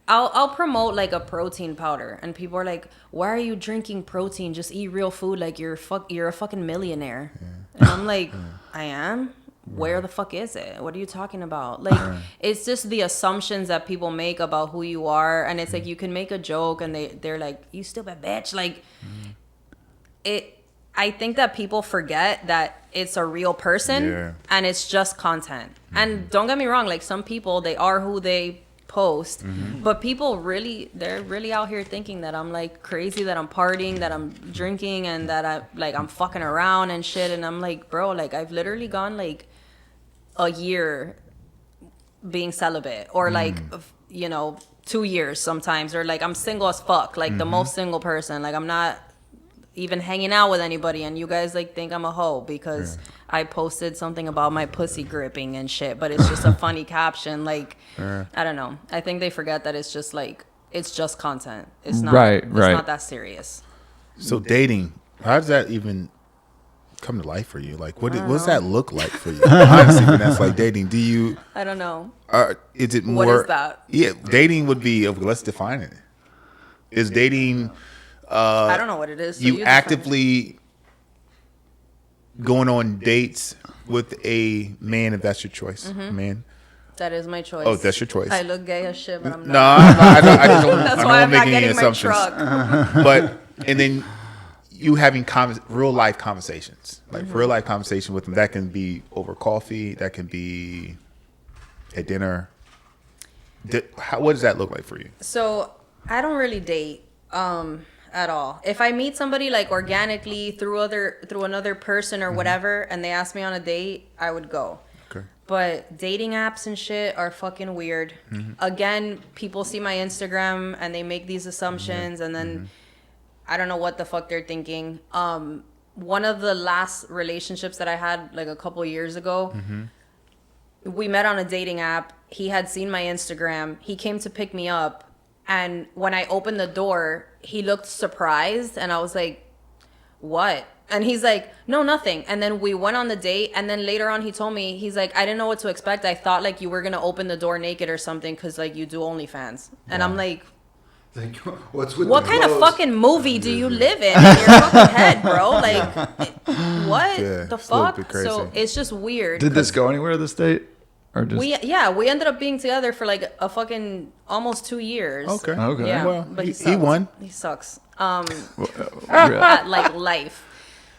I'll promote like a protein powder and people are like, why are you drinking protein? Just eat real food, like you're a fucking millionaire. And I'm like, I am. where the fuck is it? What are you talking about? Like, it's just the assumptions that people make about who you are. And it's like, you can make a joke and they're like, you stupid bitch. Like, I think that people forget that it's a real person and it's just content. And don't get me wrong, like, some people, they are who they post, but people they're really out here thinking that I'm like crazy, that I'm partying, that I'm drinking, and that I'm fucking around and shit. And I'm like, bro, like, I've literally gone like a year being celibate, or like 2 years sometimes, or like I'm single as fuck, like the most single person. Like, I'm not even hanging out with anybody, and you guys like think I'm a hoe because I posted something about my pussy gripping and shit, but it's just a funny caption. Like, I don't know. I think they forget that it's just like, it's just content. It's not It's not that serious. So dating, how does that even come to life for you? Like, what's that look like for you? Honestly, when that's like dating, do you? I don't know. Is it more? What is that? Yeah, dating would be. Let's define it. Is dating? I don't know what it is. So you actively going on dates with a man, if that's your choice, man. That is my choice. Oh, that's your choice. I look gay as shit, but I'm not. No, I just don't. That's I why I'm don't not make any getting my assumptions. truck. But and then you having real life conversations, like real life conversation with them. That can be over coffee. That can be at dinner. What does that look like for you? So I don't really date at all. If I meet somebody like organically through another person or whatever, and they ask me on a date, I would go. Okay. But dating apps and shit are fucking weird. Again, people see my Instagram and they make these assumptions, and then I don't know what the fuck they're thinking. One of the last relationships that I had like a couple years ago, we met on a dating app. He had seen my Instagram. He came to pick me up. And when I opened the door, he looked surprised. And I was like, what? And he's like, no, nothing. And then we went on the date. And then later on, he told me, he's like, I didn't know what to expect. I thought like you were going to open the door naked or something because like you do OnlyFans. And I'm like, what kind of fucking movie do you live in your fucking head, bro? Like, what the fuck? So it's just weird. Did this go anywhere, this date? Or just... we ended up being together for like a fucking almost 2 years. Okay. Yeah, well, but he won. He sucks. At like life.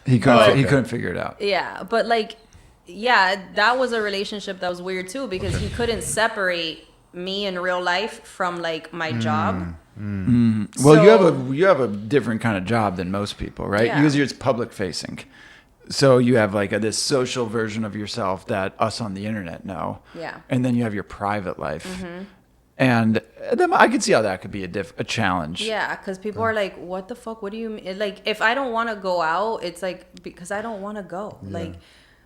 He couldn't figure it out. Yeah, but like, yeah, that was a relationship that was weird too, because he couldn't separate me in real life from like my job. Well, So- you have a different kind of job than most people, right? Yeah. Because you're public facing. So you have like this social version of yourself that us on the internet know. Yeah. And then you have your private life. And then I could see how that could be a challenge. Yeah, because people are like, what the fuck? What do you mean? Like, if I don't want to go out, it's like, because I don't want to go. Like,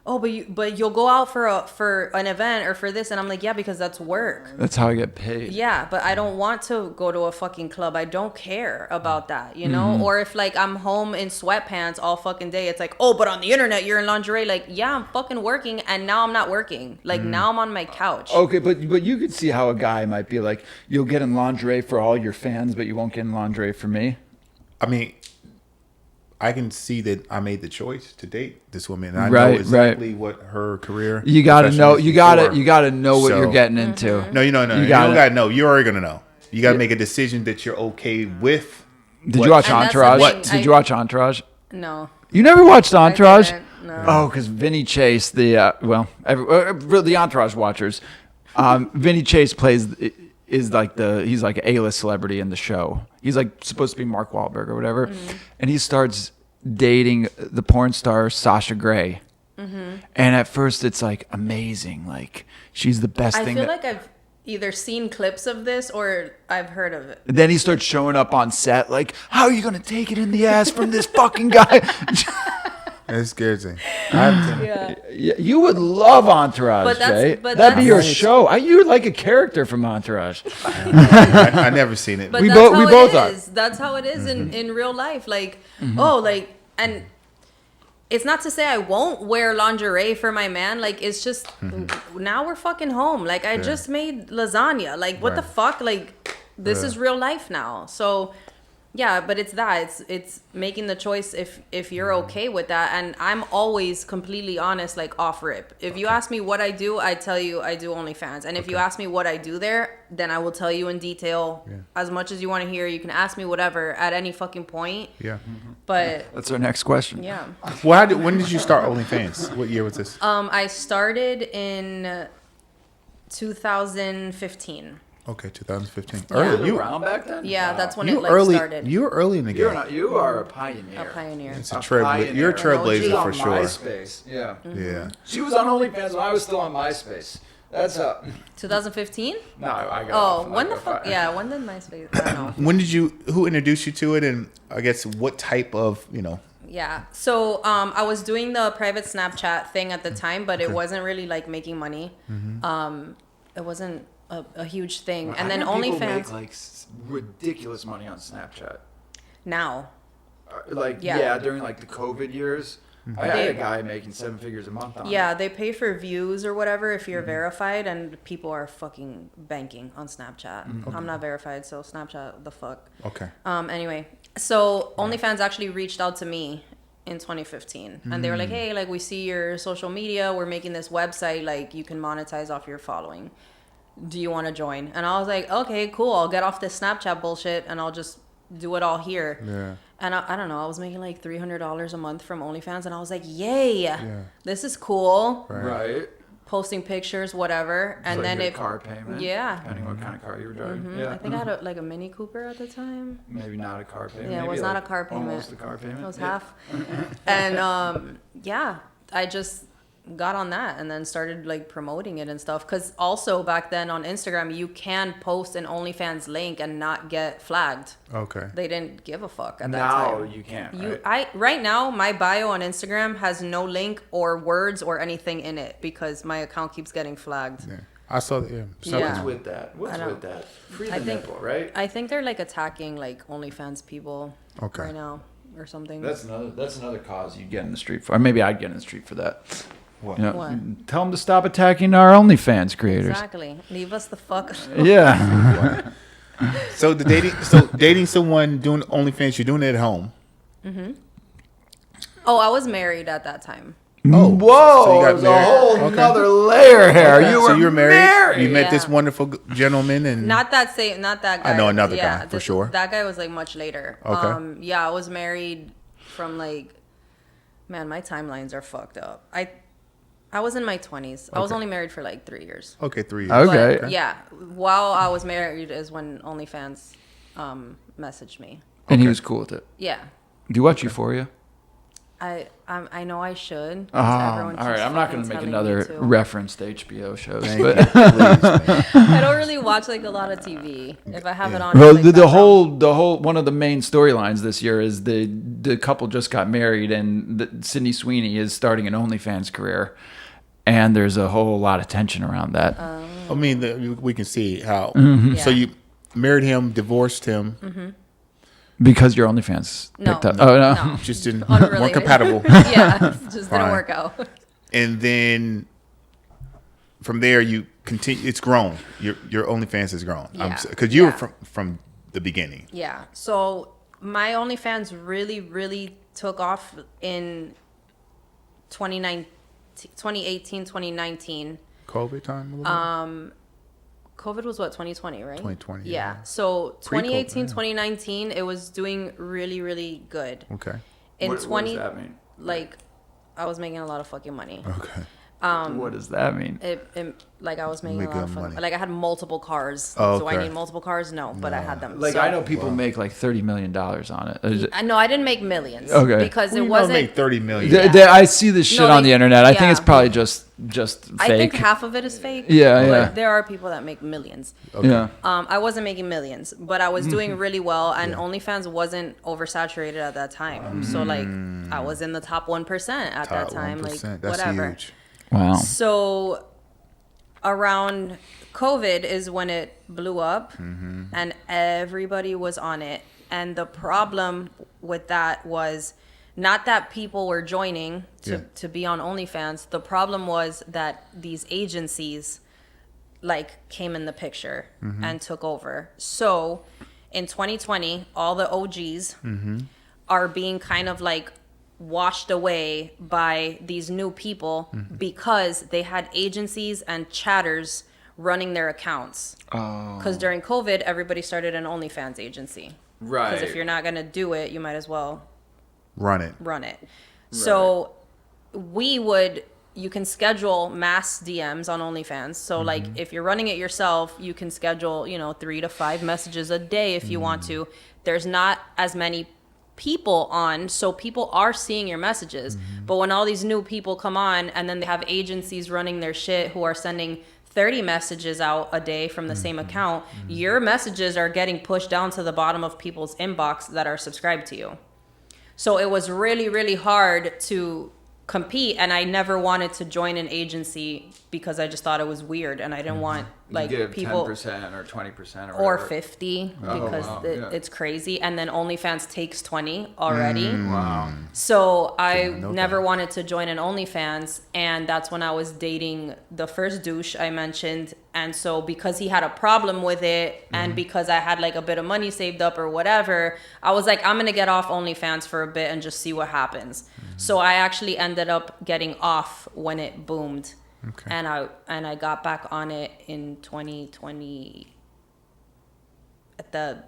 oh, but you'll go out for an event or for this. And I'm like, yeah, because that's work. That's how I get paid. Yeah, but I don't want to go to a fucking club. I don't care about that, you know? Or if like I'm home in sweatpants all fucking day, it's like, oh, but on the internet you're in lingerie. Like, yeah, I'm fucking working, and now I'm not working. Like, now I'm on my couch. Okay, but you could see how a guy might be like, you'll get in lingerie for all your fans, but you won't get in lingerie for me. I mean, I can see that I made the choice to date this woman. And I Right, know exactly what her career. You gotta profession know. is You before. gotta know what So- you're getting into. No, you don't know. You're already gonna know. You gotta Yeah. make a decision that you're okay with. Did you watch And that's the Entourage? thing, Did you watch Entourage? No. You never watched Entourage? didn't, no. Oh, because Vany Chase, the Entourage watchers, Vany Chase is like he's like an A-list celebrity in the show. He's like supposed to be Mark Wahlberg or whatever, and he starts dating the porn star Sasha Grey. And at first it's like amazing, like she's the best I thing. feel like I've either seen clips of this or I've heard of it. Then he starts showing up on set like, how are you gonna take it in the ass from this fucking guy? It scares me. Yeah. You would love Entourage, But that's- Jay. but That'd be your that's- show. You would like a character from Entourage. I never seen it. But We that's both- how we it both are. is. That's how it is in real life. Like, oh, like, and it's not to say I won't wear lingerie for my man. Like, it's just now we're fucking home. Like, I just made lasagna. Like, what the fuck? Like, this is real life now. So Yeah, but it's making the choice if you're okay with that. And I'm always completely honest, like off rip. If you ask me what I do, I tell you I do OnlyFans. And if you ask me what I do there, then I will tell you in detail as much as you want to hear. You can ask me whatever at any fucking point. Yeah. But That's our next question. yeah. Well, when did you start OnlyFans? What year was this? I started in 2015. Okay, 2015. Yeah. Early. Around back then? Yeah, that's when You it like early. started. You were early in the game. You are a pioneer. A pioneer. It's a trailblazer. You're a pioneer. trailblazer She's for on sure. MySpace. Yeah. Yeah. She was on OnlyFans when I was still on MySpace. That's up. 2015? No, I got. Oh, when the fuck? Yeah, when did MySpace? I don't know. When did you? Who introduced you to it? And I guess what type of Yeah. So I was doing the private Snapchat thing at the time, but it wasn't really like making money. It wasn't a huge thing. And then People OnlyFans make like ridiculous money on Snapchat. now. During like the COVID years, I had a guy making 7 figures a month on Yeah, it. they pay for views or whatever if you're verified, and people are fucking banking on Snapchat. I'm not verified, so Snapchat, the fuck. Okay. Anyway, so OnlyFans actually reached out to me in 2015, and they were like, "Hey, like we see your social media. We're making this website. Like you can monetize off your following. Do you want to join?" And I was like, "Okay, cool. I'll get off this Snapchat bullshit, and I'll just do it all here." Yeah. And I don't know. I was making like $300 a month from OnlyFans, and I was like, "Yay, this is cool." Right. Posting pictures, whatever, and then it car payment. Yeah. Depending what kind of car you were driving. Yeah. I think I had a Mini Cooper at the time. Maybe not a car payment. Yeah, it Maybe was not like a car payment. Almost a car payment. It was half. And I just got on that and then started like promoting it and stuff. Because also back then on Instagram, you can post an OnlyFans link and not get flagged. Okay. They didn't give a fuck at that Now time. you can't. Right now, my bio on Instagram has no link or words or anything in it because my account keeps getting flagged. Yeah. I saw that. Yeah. Yeah. What's with that? What's I with don't- that? Free I the think- nipple, right? I think they're like attacking like OnlyFans people Okay. right now or something. That's another cause you'd get in the street for. Or maybe I'd get in the street for that. What? You know, What? Tell them to stop attacking our OnlyFans creators. Exactly. Leave us the fuck. Yeah. So dating someone doing OnlyFans, you're doing it at home. Oh, I was married at that time. Oh, Whoa! so you got there's married. a whole Okay. another layer here. Okay. You So were you were married. You met Yeah. this wonderful gentleman, and Not that guy. I know another guy, for sure. That guy was like much later. Okay. Yeah, I was married from like, man, my timelines are fucked up. I was in my 20s. I was Okay. only married for like 3 years. okay, 3 years. Okay. But, yeah, while I was married is when OnlyFans messaged me. And he was cool with it. Yeah. Do you watch Euphoria? I know I should. 'cause All everyone right. keeps I'm not fucking going to make telling another me to. reference to HBO shows. Thank But you. Please, man. I don't really watch like a lot of TV. If I have it on, well, it's, like, the background. whole one of the main storylines this year is the couple just got married, and Sydney Sweeney is starting an OnlyFans career, and there's a whole lot of tension around that. I mean, we can see how. Mm-hmm. So Yeah. you married him, divorced him, Because your OnlyFans No. picked up. Oh no. No. just didn't Unrelated. weren't compatible. Yeah, it just Fine. didn't work out. And then from there, you continue. It's grown. Your OnlyFans has grown. Yeah. Because you Yeah. were from the beginning. Yeah. So my OnlyFans really, really took off in 2018, 2019. COVID time a little bit? COVID was what, 2020, right? 2020, Yeah. yeah. So Pre-COVID, 2018, yeah. 2019, it was doing really, really good. Okay. In What 20, does that mean? like, I was making a lot of fucking money. Okay. What does that mean? Like I was making Make a lot of good fun. money. Like I had multiple cars. Oh, Do I okay. need multiple cars? No, but I had them. Like So- I know people make like $30 million on it. Is it- I know I didn't make millions. Okay. Because Well, it you wasn't. make 30 million. Yeah. I see this shit No, on they- the internet. I think yeah. it's probably just fake. I think half of it is fake. Yeah, but yeah. there are people that make millions. Yeah. I wasn't making millions, but I was doing really well, and OnlyFans wasn't oversaturated at that time. So like, I was in the top 1% at that Top time. 1%. Like That's whatever. huge. Wow. So around COVID is when it blew up, and everybody was on it. And the problem with that was not that people were joining to be on OnlyFans. The problem was that these agencies like came in the picture and took over. So in 2020, all the OGs are being kind of like washed away by these new people because they had agencies and chatters running their accounts. Because during COVID, everybody started an OnlyFans agency. Right. Because if you're not going to do it, you might as well Run it. So you can schedule mass DMs on OnlyFans. So like if you're running it yourself, you can schedule, 3 to 5 messages a day if you want to. There's not as many people on, so people are seeing your messages. But when all these new people come on and then they have agencies running their shit who are sending 30 messages out a day from the same account, your messages are getting pushed down to the bottom of people's inbox that are subscribed to you. So it was really, really hard to compete, and I never wanted to join an agency because I just thought it was weird, and I didn't want like you give people 10% or 20% or whatever. 50 Oh, because wow. it's crazy, and then OnlyFans takes 20 already. Wow. So I know never that. wanted to join an OnlyFans, and that's when I was dating the first douche I mentioned. And so because he had a problem with it, and because I had like a bit of money saved up or whatever, I was like, I'm gonna get off OnlyFans for a bit and just see what happens. So I actually ended up getting off when it boomed. Okay. And I got back on it in 2020 at the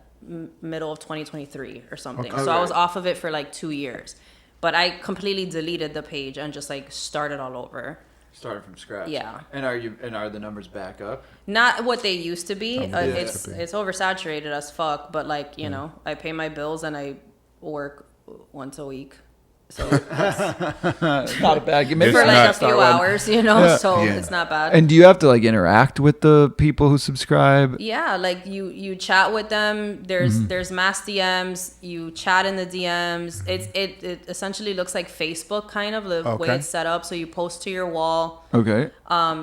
middle of 2023 or something. Okay. So I was off of it for like 2 years, but I completely deleted the page and just like started all over. Started from scratch. Yeah. And are the numbers back up? Not what they used to be. Yeah. It's oversaturated as fuck, but like, I pay my bills and I work once a week. So It's not a bad game. It's for like not. a few Start one. hours, so Yeah. it's not bad. And do you have to like interact with the people who subscribe? Yeah, like you chat with them. There's mass DMs. You chat in the DMs. It essentially looks like Facebook kind of the way Okay. it's set up. So you post to your wall. Okay.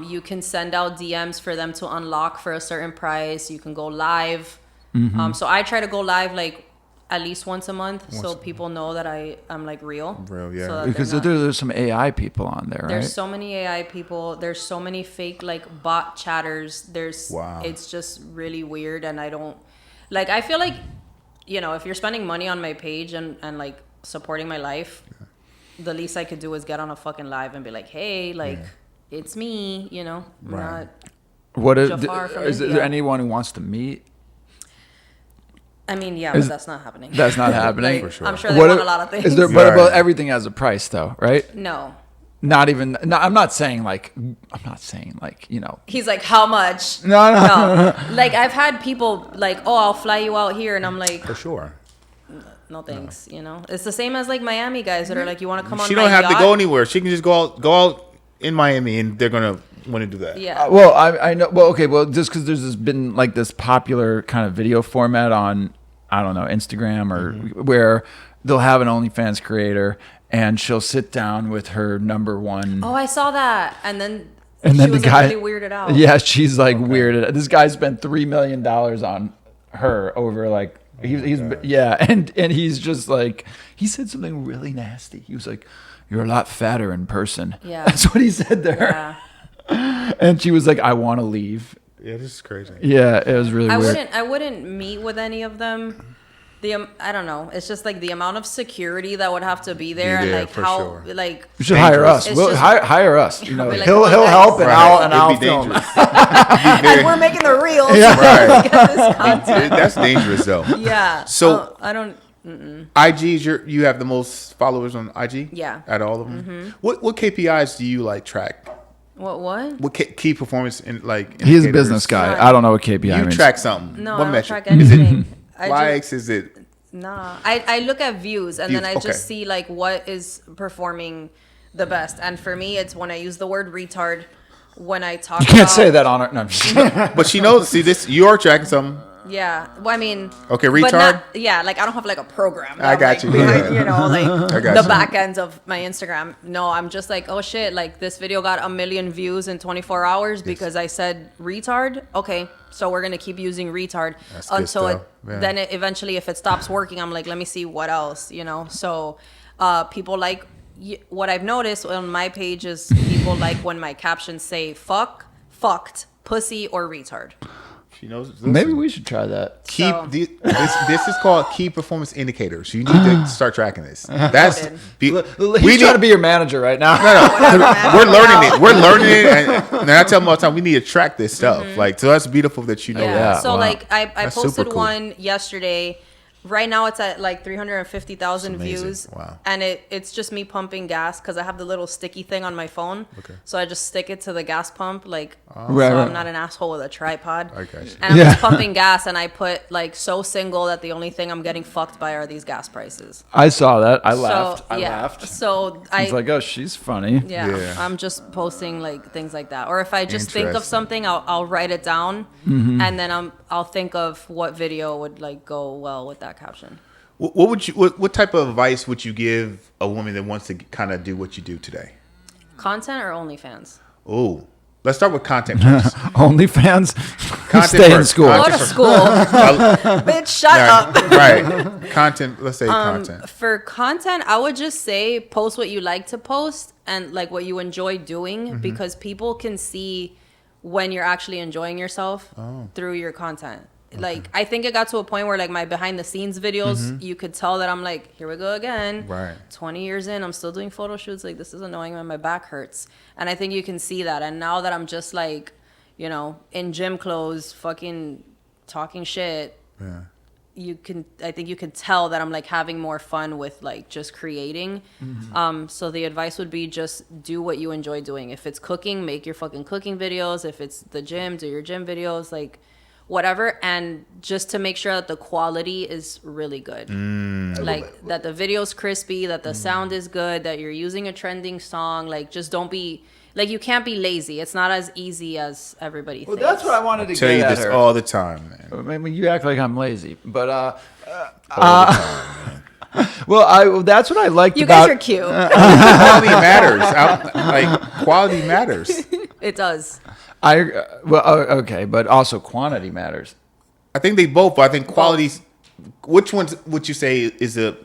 You can send out DMs for them to unlock for a certain price. You can go live. So I try to go live like at least once a month, so people know that I'm like real. Yeah. So that Because they're not- there's some AI people on there, there's right? so many AI people. There's so many fake like bot chatters. Wow. It's just really weird, and I don't like. I feel like, if you're spending money on my page and like supporting my life, the least I could do is get on a fucking live and be like, hey, like it's me. I'm Right. not. What is, Jafar from is there India. anyone who wants to meet? I mean, yeah, but that's not happening. That's not happening. Like, For sure. I'm sure they What want if- a lot of things. Is there, Right. but everything has a price, though, right? No. Not even. No, I'm not saying like. He's like, how much? No. Like, I've had people like, oh, I'll fly you out here. And I'm like, For sure. no thanks. It's the same as like Miami guys that are like, you want to come on She my don't have to yacht? go anywhere. She can just go out in Miami, and they're gonna want to do that. Yeah. Well, I know. Well, okay. Well, just because there's been like this popular kind of video format on, I don't know, Instagram or where they'll have an OnlyFans creator and she'll sit down with her number one. Oh, I saw that. And then And she then was the guy, like, really weirded out. Yeah, she's like weirded. This guy spent $3 million on her over like he's yeah, and he's just like he said something really nasty. He was like, "You're a lot fatter in person." Yeah. That's what he said to her. Yeah. And she was like, "I want to leave." Yeah, this is crazy. Yeah, it was really weird. I wouldn't meet with any of them. I don't know. It's just like the amount of security that would have to be there, and there, like for how sure. like You should hire us. It's We'll just- hire us. You know, Be like, he'll "Come on, help and Right. I'll It'd be film. dangerous. It'd be and very- we're making the reels. Right. to get this content. That's dangerous though. Yeah. So- I don't. IG is you have the most followers on IG? Yeah. Out of all of them? What KPIs do you like track? What? What key performance in like He's a indicators? business guy. Right. I don't know what KPI You means. track something. No, what I don't metric? track Is it anything. I just- likes? Is it Nah, I look at views and then Views, I okay. just see like what is performing the best. And for me, it's when I use the word retard when I talk. You can't about, say that on her. No, I'm just kidding. But she knows. See this. You are tracking something. Yeah, well, I mean. Okay, but retard? not- yeah, like I don't have like a program. that I I'm, got like, you. behind, Yeah. like I got the you. back ends of my Instagram. No, I'm just like, oh shit, like this video got 1 million views in 24 hours because I said retard. Okay, so we're gonna keep using retard That's good until stuff. Yeah. then eventually, if it stops working, I'm like, let me see what else, So, people like what I've noticed on my page is people like when my captions say fuck, fucked, pussy, or retard. She knows. Maybe we should try that. So- This is called key performance indicators. You need to start tracking this. That's Noted. He's trying to be your manager right now. we're learning it. We're learning it, and I tell them all the time we need to track this stuff. Like, so that's beautiful that you know. Yeah. Yeah, So wow. like I That's super posted cool. one yesterday. Right now it's at like 350,000 That's amazing. views. Wow. And it's just me pumping gas because I have the little sticky thing on my phone. Okay. So I just stick it to the gas pump, like Right, so right. I'm not an asshole with a tripod. I got you. And I'm Yeah. just pumping gas, and I put like so single that the only thing I'm getting fucked by are these gas prices. I saw that. I laughed. So I yeah. laughed. So I I was like, oh, she's funny. yeah, Yeah. I'm just posting like things like that. Or if I just think of Interesting. something, I'll write it down, and then I'll think of what video would like go well with that caption. What type of advice would you give a woman that wants to kind of do what you do today? Content or OnlyFans? Oh, let's start with content first. OnlyFans. Content Stay in first. school. Go to Content school, bitch. Shut up. Right. Content. Let's say content. For content, I would just say post what you like to post and like what you enjoy doing, because people can see when you're actually enjoying yourself through your content. Like, I think it got to a point where like my behind the scenes videos, you could tell that I'm like, here we go again. Right. 20 years in, I'm still doing photo shoots. Like, this is annoying when my back hurts. And I think you can see that. And now that I'm just like, you know, in gym clothes, fucking talking shit, Yeah. I think you can tell that I'm like having more fun with like just creating. So the advice would be just do what you enjoy doing. If it's cooking, make your fucking cooking videos. If it's the gym, do your gym videos, like whatever. And just to make sure that the quality is really good. Like that the video's crispy, that the sound is good, that you're using a trending song. Like just don't be like, you can't be lazy. It's not as easy as everybody Well, thinks. that's what I wanted to Tell get you at this her. all the time, man. I mean, you act like I'm lazy, but All the time, man. well, that's what I liked You about. guys are cute. Quality matters. Like quality matters. It does. Okay, but also quantity matters. I think they both, but I think qualities. Which ones would you say is a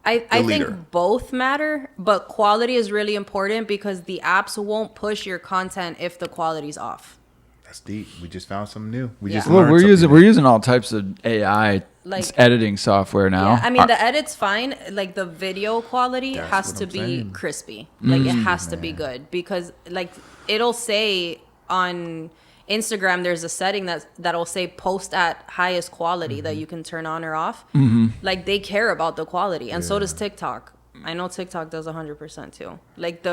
I leader. think both matter, but quality is really important because the apps won't push your content if the quality's off. That's deep. We just found something new. We Yeah. just Well, learned we're something new. using all types of AI Like- editing software now. Yeah, I mean the edit's fine. Like the video quality That's has what to I'm be saying. crispy. Like it has to be good because like it'll say on Instagram there's a setting that'll say post at highest quality that you can turn on or off. Like they care about the quality, and so does TikTok. I know TikTok does 100% too. Like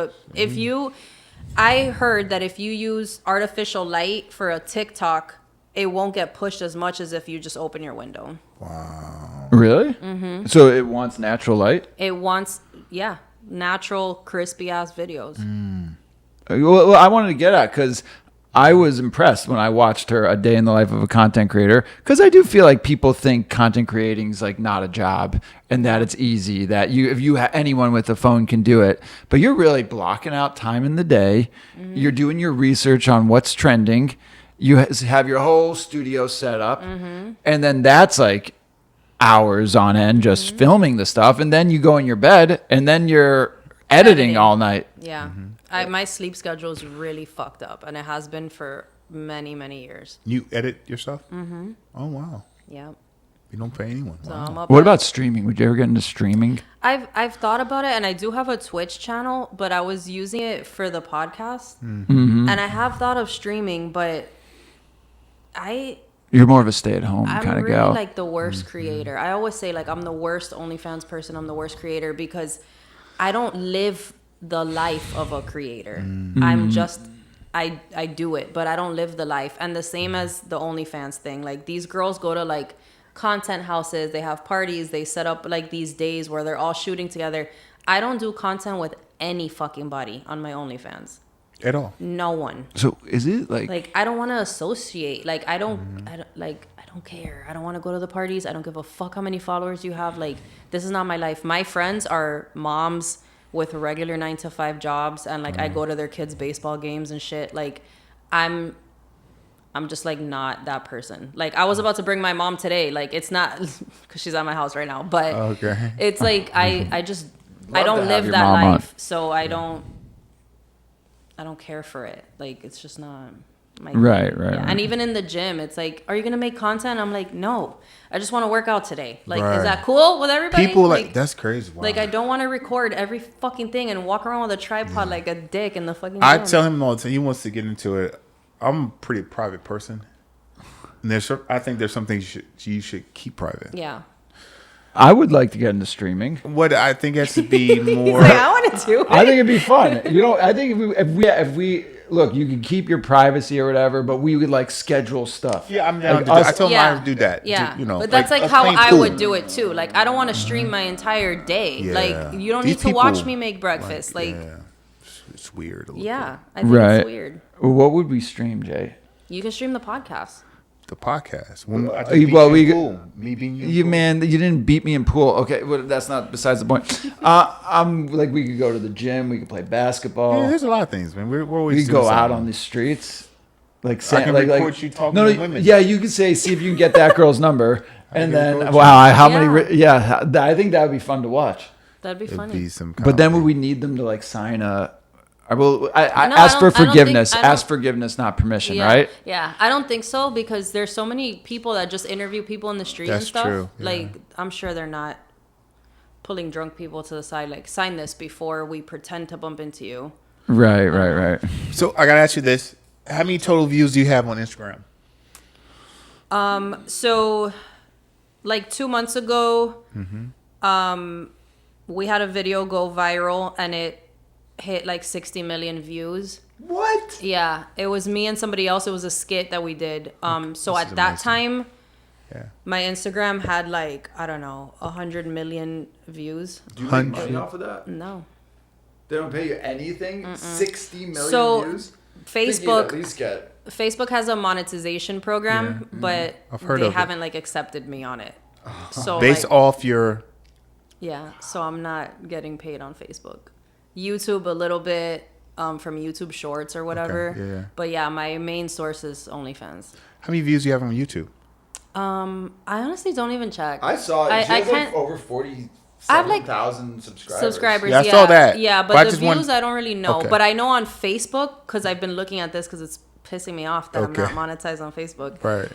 I heard that if you use artificial light for a TikTok, it won't get pushed as much as if you just open your window. Really? Mm-hmm. So it wants natural light? It wants, natural, crispy ass videos. Well, I wanted to get at because I was impressed when I watched her A Day in the Life of a Content Creator, because I do feel like people think content creating is like not a job and that it's easy, that anyone with a phone can do it. But you're really blocking out time in the day. You're doing your research on what's trending. You have your whole studio set up, and then that's like hours on end just filming the stuff, and then you go in your bed, and then you're editing all night. Yeah. My sleep schedule is really fucked up, and it has been for many, many years. You edit yourself? Mm-hmm. Oh wow. Yeah. You don't pay anyone. So Wow. I'm up What at- about streaming? Would you ever get into streaming? I've thought about it, and I do have a Twitch channel, but I was using it for the podcast, Mm-hmm. and I have thought of streaming, but You're more of a stay-at-home I'm kind of really gal. like the worst creator. I always say like I'm the worst OnlyFans person. I'm the worst creator because I don't live the life of a creator. I'm just I do it, but I don't live the life. And the same as the OnlyFans thing. Like these girls go to like content houses, they have parties, they set up like these days where they're all shooting together. I don't do content with any fucking body on my OnlyFans. At all. No one. So is it Like I don't want to associate. Like I don't care. I don't want to go to the parties. I don't give a fuck how many followers you have. Like this is not my life. My friends are moms with regular 9-to-5 jobs, and like I go to their kids' baseball games and shit. Like I'm just like not that person. Like I was about to bring my mom today. Like it's not because she's at my house right now, but Okay. it's like I just I Love to don't have live your that mom on. life, so I don't care for it. Like it's just not. Right. And even in the gym, it's like, are you gonna make content? I'm like, no, I just want to work out today. Like, Right. is that cool with everybody? People like that's crazy. Wow. Like, I don't want to record every fucking thing and walk around with a tripod like a dick in the fucking gym. I tell him all the time. He wants to get into it. I'm a pretty private person. And I think there's some things you should keep private. Yeah. I would like to get into streaming. What I think has to be more. Like, I want to do it. I think it'd be fun. I think if we look, you can keep your privacy or whatever, but we would like schedule stuff. Yeah, I'm down Like to do that. us- I told him I would do that. Yeah. You know, but that's like us how playing I pool. would do it too. Like, I don't want to stream my entire day. Yeah. Like, you don't These need to watch people, me make breakfast. Like, yeah. It's weird. A little yeah, bit. I think Right. it's weird. What would we stream, Jay? You can stream the podcast. The podcast. When I just Well, beat you we- in pool. Me beating you. in You pool. man, you didn't beat me in pool. Okay, well, that's not besides the point. I'm like, we could go to the gym, we could play basketball, Yeah, there's a lot of things, man. We're we always could doing go out something. on the streets. Like, I can record you talking no, to women. Yeah, you could say, see if you can get that girl's number, and can then record you. wow, how Yeah. many? Yeah, I think that would be fun to watch. That'd be It'd funny. be some. But then would comedy. we need them to like sign a? I No, ask I for don't think- forgiveness. I don't- Ask forgiveness, not permission, Yeah, right? Yeah, I don't think so because there's so many people that just interview people in the street and That's stuff. true, yeah. Like, I'm sure they're not pulling drunk people to the side, like, sign this before we pretend to bump into you. Right. So I gotta ask you this: how many total views do you have on Instagram? So, like 2 months ago, Mm-hmm. we had a video go viral and it hit like 60 million views. What? Yeah, it was me and somebody else. It was a skit that we did. So This at is that amazing. time, Yeah. my Instagram had like, I don't know, 100 million views. Do you make make money money off of that? No. They don't pay you anything. 60 million So, views. Facebook- at least get. Facebook has a monetization program, but I've heard they of it. haven't like accepted me on it. So Based like, off your. yeah, so I'm not getting paid on Facebook. YouTube a little bit from YouTube Shorts or whatever. yeah. But yeah, my main source is OnlyFans. How many views do you have on YouTube? I honestly don't even check. I saw it. I She has like can't- over 47,000 I have, like, subscribers. Yeah, I saw that. Yeah, But I but the just views want- I don't really know. Okay. But I know on Facebook because I've been looking at this because it's pissing me off that Okay. I'm not monetized on Facebook. Right.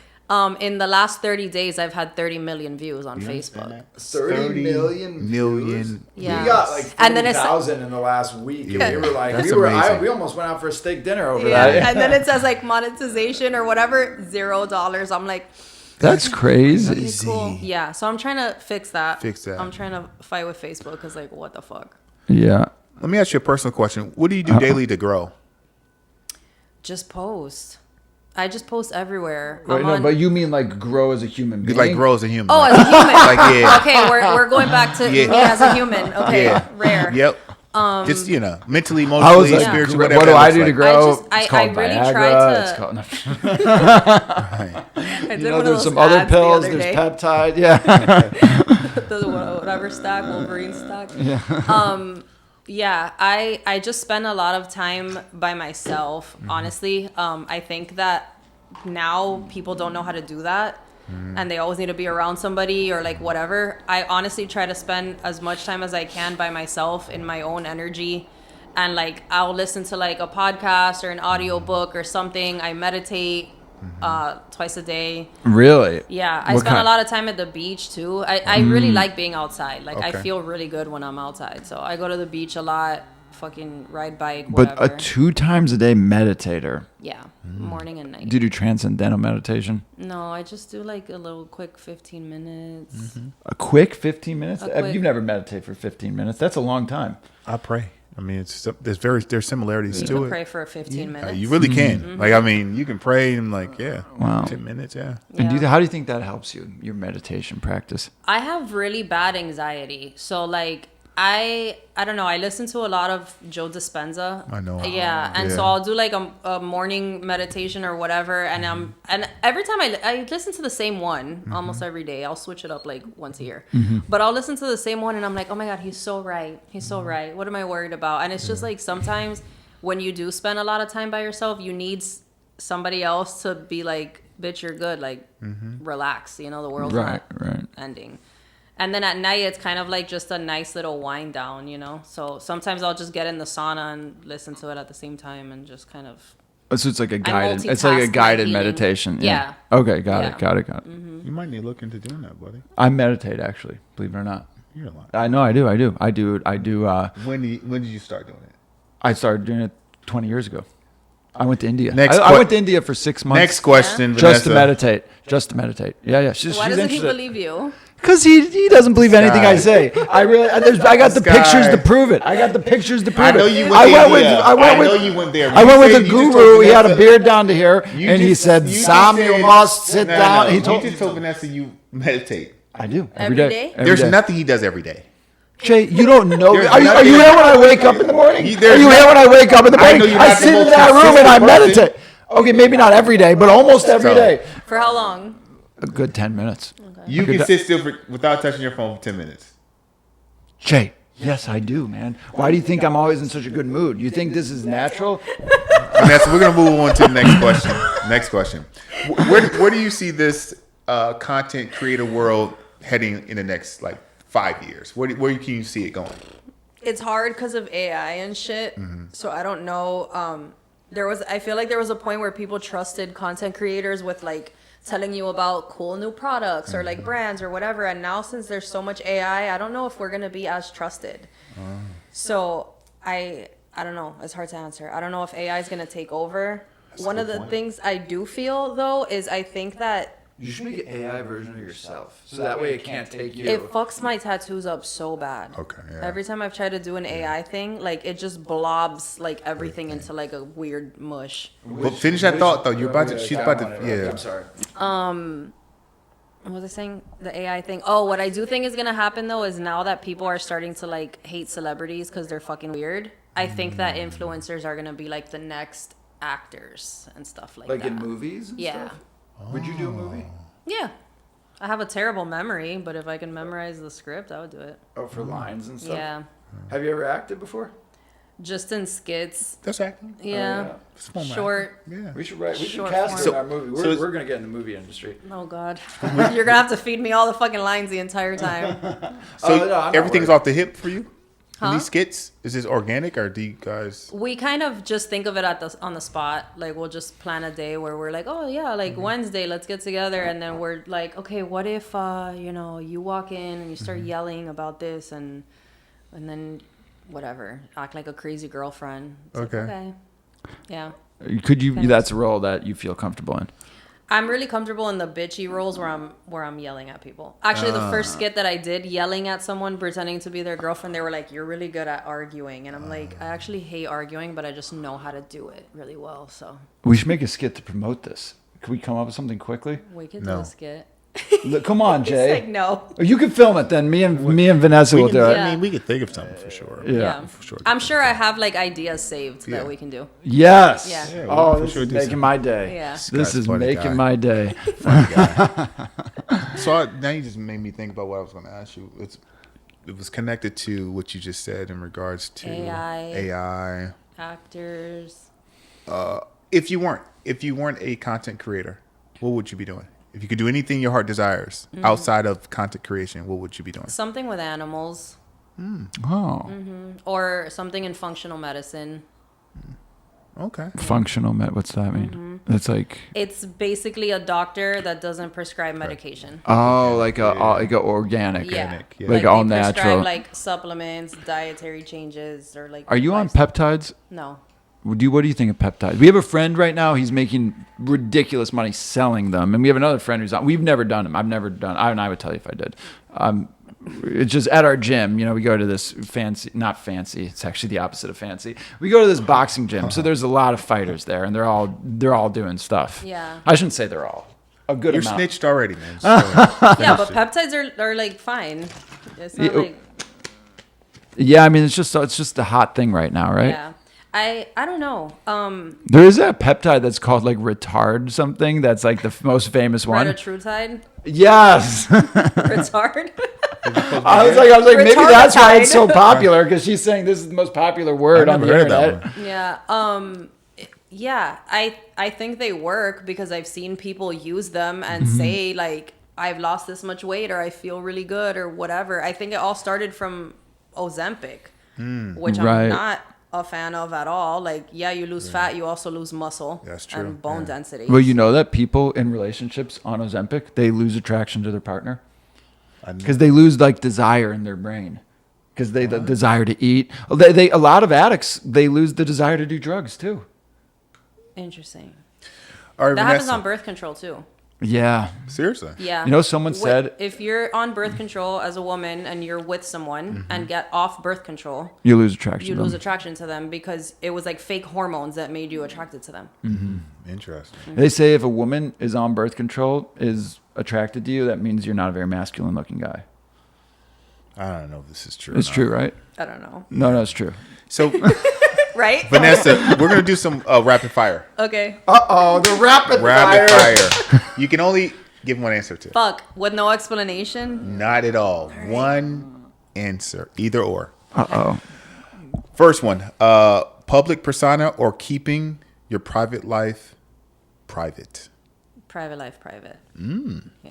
In the last 30 days, I've had 30 million views on Facebook. 30 million views? Yeah. We got like And then it's- 40,000 in the last week. Yeah. We were like, That's we amazing. almost went out for a steak dinner over Yeah, that. and then it says like monetization or whatever, $0. I'm like, That's crazy. okay, cool. Yeah, so I'm trying to fix that. Fix that. I'm trying to fight with Facebook because like, what the fuck? Yeah. Let me ask you a personal question. What do you do daily to grow? Just post. I just post everywhere. Wait, I'm no, on- but you mean like grow as a human being? Like grow as a human. Oh, like, as a human. like, yeah. Okay, we're going back to Yeah. me as a human. Okay, Yeah. rare. Yep. Just mentally, I was emotionally, like, spiritually, what whatever. do that I looks do to like. grow? I It's called really Viagra. try to- It's called, Right. I did you know, one of there's those some other ads the pills. other There's day. peptide. Yeah. The whatever stack, Wolverine stack. Yeah, I just spend a lot of time by myself, honestly. I think that now people don't know how to do that and they always need to be around somebody or like whatever. I honestly try to spend as much time as I can by myself in my own energy. And like I'll listen to like a podcast or an audiobook or something. I meditate twice a day. Really? Yeah, I What spend kind? a lot of time at the beach too. I really like being outside. Like I Okay. feel really good when I'm outside. So I go to the beach a lot, fucking ride bike, But whatever. a 2 times a day meditator. Yeah, morning and night. Do you do transcendental meditation? No, I just do like a little quick 15 minutes. A quick 15 minutes? A quick- You've never meditated for 15 minutes. That's a long time. I pray. I mean, there's similarities You to can it. pray for 15 minutes. You really can. Like, I mean, you can pray and like, yeah, Wow. 10 minutes, yeah. And Yeah. how do you think that helps you, your meditation practice? I have really bad anxiety. So like I don't know. I listen to a lot of Joe Dispenza. I know. Yeah, and so Yeah. I'll do like a morning meditation or whatever, and and every time I listen to the same one almost every day. I'll switch it up like once a year, but I'll listen to the same one, and I'm like, oh my god, he's so right. He's so right. What am I worried about? And it's just like sometimes when you do spend a lot of time by yourself, you need somebody else to be like, bitch, you're good. Like, relax. You know, the world's Right, not right. ending. And then at night, it's kind of like just a nice little wind down, you know? So sometimes I'll just get in the sauna and listen to it at the same time and just kind of So it's like a guided. It's multitask like a my guided healing. meditation. Yeah. Okay, got Yeah. it. Got it. Got it. You might need to look into doing that, buddy. I meditate actually. Believe it or not. You're a lot. I know. I do. I do. When did you start doing it? I started doing it 20 years ago. I went to India. Next I went to India for 6 months. Next question, Just to Vanessa. meditate. Just to meditate. Yeah. She's Why doesn't he interested. believe you? Because he doesn't believe anything I say. I really. I got the Sky. pictures to prove it. I got the pictures to prove I know it. you went I to went with. India. I went I with. know you went there. I went with You a just told guru. He had a Vanessa- beard down to here, You and he just- said, you just "Sam, said- you must sit No, down." no. He told You just told Vanessa you meditate. I do Every day. day? Every There's day. nothing he does every day. Jay, you don't know. There's Are you nothing- here when I wake up in the morning? Are you There's here when I wake up in the I know morning? you're I not the sit in most that room and I consistent person. meditate. Okay, maybe not every day, but almost every So- day. For how long? A good 10 minutes. You can sit still without touching your phone for 10 minutes. Jay, yes, I do, man. Why do you think I'm always in such a good mood? You think this is natural? Vanessa, we're going to move on to the next question. Next question. Where do you see this content creator world heading in the next, 5 years? Where can you see it going? It's hard because of AI and shit. So I don't know. I feel like there was a point where people trusted content creators with telling you about cool new products or brands or whatever. And now since there's so much AI, I don't know if we're gonna be as trusted. So I don't know. It's hard to answer. I don't know if AI is gonna take over. One of the things I do feel though is I think that You should make an AI version of yourself, so that way it can't take you. it fucks my tattoos up so bad. Okay, yeah. Every time I've tried to do an AI thing, it just blobs everything into a weird mush. But finish that thought, though. You're about to, she's about to, yeah. I'm sorry. What was I saying? The AI thing. Oh, what I do think is gonna happen though is now that people are starting to hate celebrities because they're fucking weird. I think that influencers are gonna be the next actors and stuff like that. In movies and Yeah. stuff? Would you do a movie? Yeah. I have a terrible memory, but if I can memorize the script, I would do it. Oh, for lines and stuff? Yeah. Have you ever acted before? Just in skits. That's acting. Yeah. It's form of Short. acting. Yeah. We should write. We should Short cast form. it in our movie. So We're gonna get in the movie industry. Oh God. You're gonna have to feed me all the fucking lines the entire time. So no, I'm not everything's worried. off the hip for you? In Huh? these skits? Is this organic or do you guys? We kind of just think of it on the spot. We'll just plan a day where we're oh yeah, Wednesday, let's get together, and then we're okay, what if you walk in and you start yelling about this and then whatever, act like a crazy girlfriend. It's okay. Yeah. Could you? That's a role that you feel comfortable in. I'm really comfortable in the bitchy roles where I'm yelling at people. Actually, the first skit that I did, yelling at someone, pretending to be their girlfriend, they were "You're really good at arguing," and I'm I actually hate arguing, but I just know how to do it really well. So We should make a skit to promote this. Could we come up with something quickly? we could No. do a skit. Look, come on, Jay. No. You can film it then. Me and Vanessa will do it. Yeah. I mean, we could think of something for sure. Yeah. For sure. I'm sure I have ideas saved Yeah. that we can do. Yes. Yeah. Yeah, Oh, for this sure is do making something. my day. Yeah. This Scott's is funny making guy. my day. So now you just made me think about what I was going to ask you. It was connected to what you just said in regards to AI. Actors. If you weren't a content creator, what would you be doing? If you could do anything your heart desires outside of content creation, what would you be doing? Something with animals. Oh. Or something in functional medicine. Okay. Functional med. What's that mean? That's It's basically a doctor that doesn't prescribe medication. like a organic. Yeah. yeah. Like all they natural. prescribe supplements, dietary changes, or Are you on lifestyle- peptides? No. What do you think of peptides? We have a friend right now. He's making ridiculous money selling them, and we have another friend who's on. We've never done them. I've never done. I would tell you if I did. It's just at our gym. We go to this not fancy. It's actually the opposite of fancy. We go to this boxing gym. So there's a lot of fighters there, and they're all doing stuff. Yeah. I shouldn't say they're all. A good You're amount. snitched already, man. So, Yeah, but peptides are fine. It's not Yeah, Yeah, I mean it's just the hot thing right now, right? yeah. I don't know. There is a peptide that's called retard something. That's the most famous one. Retatrutide. Yes. Retard. I was like, maybe that's why it's so Retarded. popular because she's saying this is the most popular word I've on the never heard of that internet. one. Yeah. Yeah. I think they work because I've seen people use them and say I've lost this much weight or I feel really good or whatever. I think it all started from Ozempic, which Right. I'm not a fan of at all. Like, yeah, you lose fat, you also lose muscle. That's true, And bone yeah. density. Well, you know that people in relationships on Ozempic, they lose attraction to their partner because they lose like desire in their brain because they the desire to eat. They a lot of addicts, they lose the desire to do drugs too. Interesting. All right, That happens Vanessa. on birth control too. Yeah. Seriously? Yeah. You know, someone said- if you're on birth control as a woman and you're with someone and get off birth control, You lose attraction. you to lose them. attraction to them because it was like fake hormones that made you attracted to them. Interesting. They say if a woman is on birth control, is attracted to you, that means you're not a very masculine looking guy. I don't know if this is true. It's or not. true, right? I don't know. No, it's true. So, Right? Vanessa, we're going to do some rapid fire. Okay. Uh-oh, the rapid Rapid fire. You can only give one answer to. Fuck. With no explanation? Not at all. One answer. Either or. Uh-oh. First one. Public persona or keeping your private life private? Private life, private. Yeah.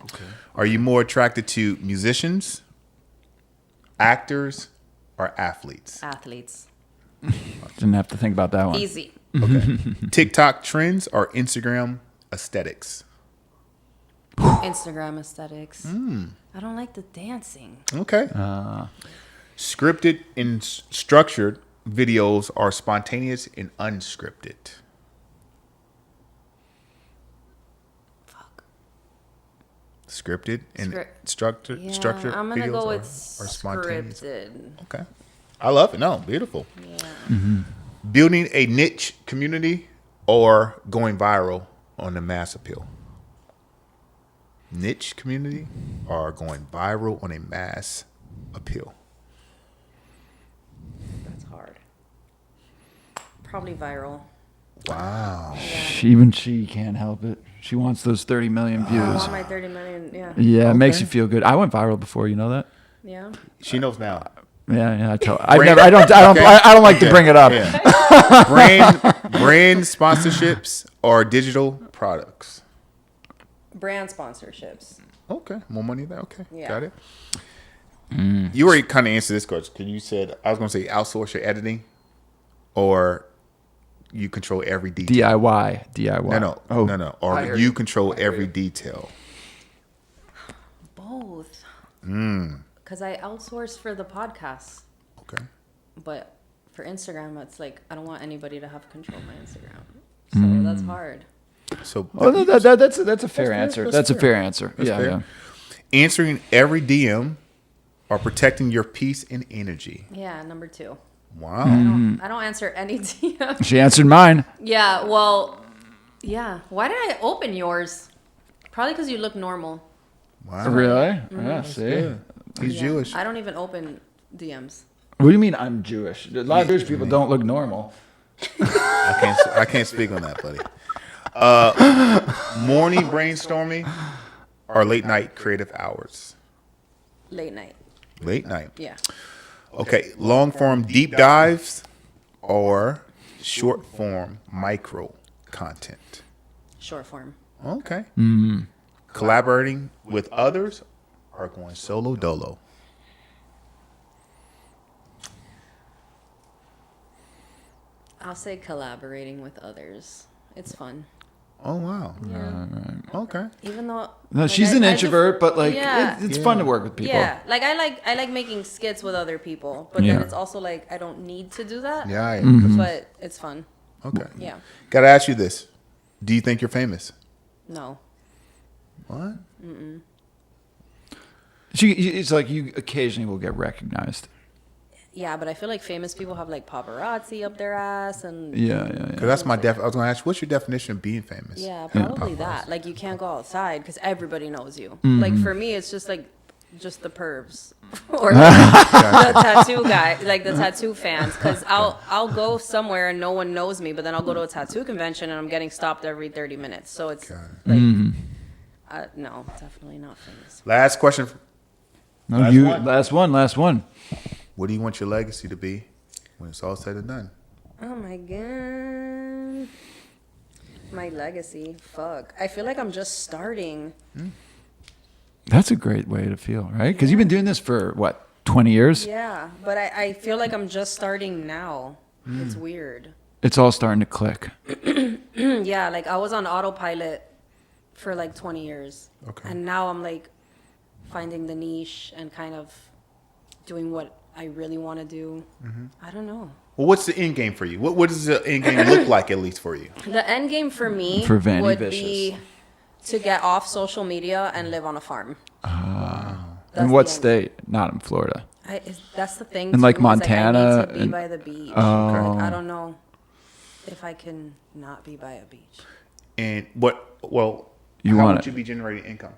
Are you more attracted to musicians, actors, or athletes? Athletes. Didn't have to think about that one. Easy. Okay. TikTok trends or Instagram aesthetics? Instagram aesthetics. I don't like the dancing. Okay. Scripted and structured videos are spontaneous and unscripted. Fuck. Scripted and structured Yeah, structured I'm gonna videos go are with spontaneous. scripted. Okay. I love it. No, beautiful. Yeah. Building a niche community or going viral on the mass appeal? Niche community or going viral on a mass appeal? That's hard. Probably viral. Wow. Even she can't help it. She wants those 30 million I views. want my 30 million. Yeah. Yeah, it makes Okay. you feel good. I went viral before, you know that? Yeah. She knows now. Yeah, I tell. Brand- I don't Okay. I don't like to Okay. bring it up. Yeah. brand sponsorships or digital products? Brand sponsorships. Okay, more money there. Okay, Yeah. got it. You already kind of answered this question because you said I was going to say outsource your editing, or you control every detail. DIY. No, I or heard you you. control every detail. Both. Because I outsource for the podcast, Okay. but for Instagram, it's like I don't want anybody to have control of my Instagram. So that's hard. So Well, that's a fair answer. That's a fair. fair answer. That's Yeah, fair. yeah. Answering every DM or protecting your peace and energy. Yeah, number 2. Wow. I don't answer any DM. She answered mine. Yeah, well, yeah. Why did I open yours? Probably because you look normal. Wow. Really? Yeah. See. Good. He's Yeah. Jewish. I don't even open DMs. What do you mean I'm Jewish? A lot of Jewish people don't look normal. I can't speak on that, buddy. Morning brainstorming or late night creative hours? Late night. Late night. Yeah. Okay. Long form deep dives or short form micro content? Short form. Okay. Collaborating with others or going solo dolo? I'll say collaborating with others. It's fun. Oh, wow. Yeah. Okay. Even though No, like, she's I- an I introvert, but like Yeah. it's fun to work with people. Yeah, like I like making skits with other people, but Yeah. then it's also like I don't need to do that. Yeah. I But it's fun. Okay. Yeah. Got to ask you this. Do you think you're famous? No. What? It's like you occasionally will get recognized. Yeah, but I feel like famous people have like paparazzi up their ass and Yeah. Because that's my I was going to ask, what's your definition of being famous? yeah, probably that. Like you can't go outside because everybody knows you. Mm-hmm. Like for me, it's just like just the pervs or like, the tattoo guy, like the tattoo fans. Because I'll go somewhere and no one knows me, but then I'll go to a tattoo convention and I'm getting stopped every 30 minutes. So it's Got like Mm-hmm. no, definitely not famous. Last question. No, Last one. last one. What do you want your legacy to be when it's all said and done? Oh my god. My legacy. Fuck. I feel like I'm just starting. That's a great way to feel, right? Because you've been doing this for what, 20 years? Yeah, but I feel like I'm just starting now. It's weird. It's all starting to click. Yeah, like I was on autopilot for like 20 years. Okay. And now I'm like finding the niche and kind of doing what I really want to do. I don't know. Well, what's the end game for you? What does the end game look like, at least for you? The end game for me For Vany would Vicious. be to get off social media and live on a farm. That's In what the end. state? Not in Florida. That's the thing. In, like, too, is, I Montana need to be and- by the beach. Oh. Like, I don't know if I can not be by a beach. And what? Well, You how want would it. you be generating income?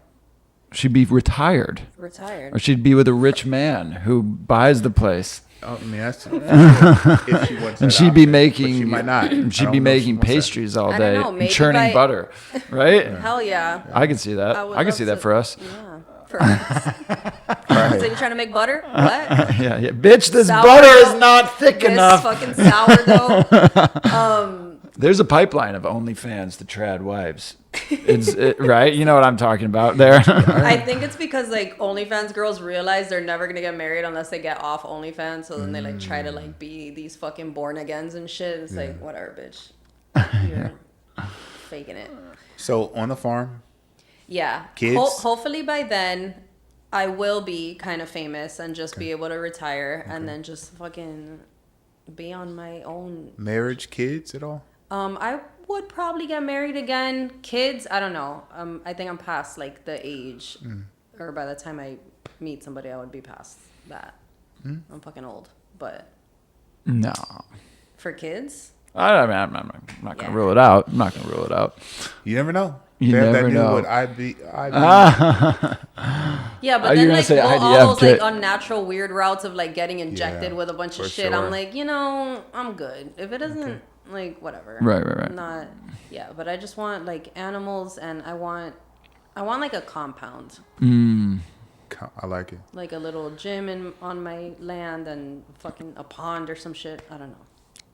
She'd be retired. Retired. Or she'd be with a rich man who buys the place. Oh, I mean, that's if she wants And that she'd be option. making But she might not. I She'd don't be know if she making wants that. pastries all I don't day know, and maybe churning by- butter. Right? Hell yeah. I can see that. would I can love see that to- for us. Yeah. For us. Right. So you trying to make butter? What? Yeah, yeah. Bitch, this Sourdough. butter is not thick This enough. fucking sourdough. There's a pipeline of OnlyFans to trad wives. Right? You know what I'm talking about there. I think it's because like OnlyFans girls realize they're never gonna get married unless they get off OnlyFans. So then they like try to like be these fucking born agains and shit. It's like whatever, bitch. You're faking it. So on the farm, Yeah. Kids? Hopefully by then I will be kind of famous and just be able to retire and then just fucking be on my own. marriage, kids, at all? I would probably get married again. Kids, I don't know. I think I'm past like the age, or by the time I meet somebody, I would be past that. I'm fucking old, but No. for kids, I'm not going to Yeah. rule it out. I'm not going to rule it out. You never know. You That never knew know. what I'd be. yeah. Are But you then gonna like say all IVF those like kit? unnatural weird routes of like getting injected Yeah, with a bunch of for shit. sure. I'm like, I'm good. If it doesn't like whatever. Right. Not yeah, but I just want like animals, and I want like a compound. I like it. Like a little gym on my land and fucking a pond or some shit. I don't know.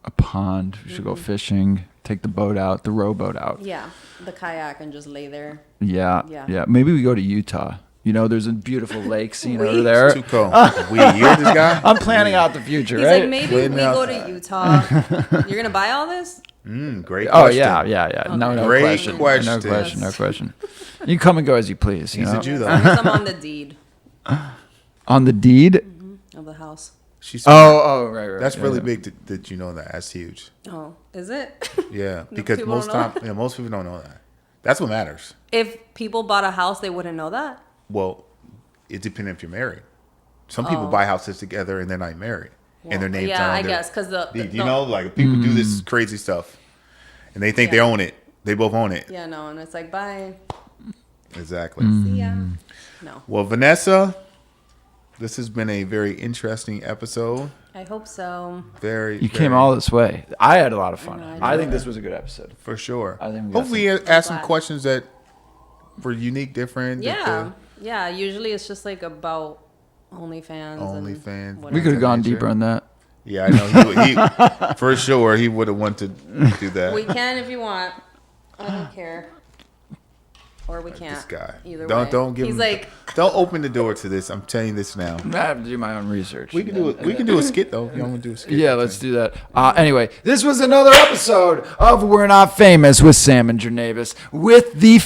A pond. We should go fishing. Take the boat out, the rowboat out. Yeah, the kayak and just lay there. Yeah. Yeah. Maybe we go to Utah. You know, there's a beautiful lake scene over Wait. there. Too cold. You hear this guy? I'm planning out the future, He's right? like, maybe Waiting we out. go to Utah. You're gonna buy all this? Great Oh question. yeah. No Great question. question. No question. You can come and go as you please. You He's know? a Jew, As though. long as I'm on the deed On the deed. of the house. She's Right. That's Yeah, really yeah. big that you know that. That's huge. Oh, is it? Yeah, because people most don't know time, most people don't know that. That's what matters. If people bought a house, they wouldn't know that. Well, it depends if you're married. Some people buy houses together and they're not married, and their names yeah, are on I there. guess because the You know, like people do this crazy stuff, and they think they own it. They both own it. Yeah, no, and it's like bye. Exactly. See ya. No, Well, Vanessa, this has been a very interesting episode. I hope so. You came all this way. I had a lot of fun. I know, I think this was a good episode. for sure. I think we got Hopefully, ask some glad. questions that were unique, different. Yeah, yeah. Usually it's just like about OnlyFans. OnlyFans. And We whatever. could have gone nature. deeper on that. Yeah, I know. He for sure he would have wanted to do that. We can if you want. I don't care. Or we can't. This guy. Either Don't way. don't give He's him. like, Don't open the door to this. I'm telling you this now. I have to do my own research. We can do it. We can do a skit though. You want to do a skit? Yeah, let's do that. Anyway, this was another episode of We're Not Famous with Sam and Jernavis with the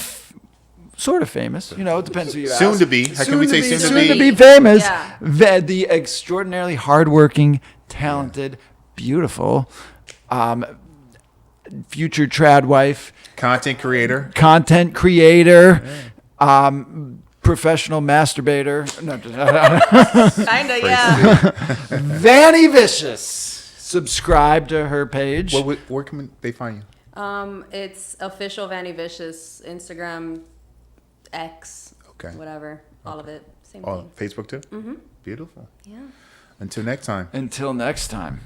sort of famous. You know, it depends who you ask. Soon to be. How can we say soon to Soon to be? be famous. Yeah. The extraordinarily hardworking, talented, beautiful, future trad wife, Content creator. content creator, professional masturbator. No, kinda, yeah. Vany Vicious. Subscribe to her page. Where can they find you? It's official Vany Vicious, Instagram, X, Okay. whatever, all of it, same Oh, thing. Facebook too. Beautiful. Yeah. Until next time. Until next time.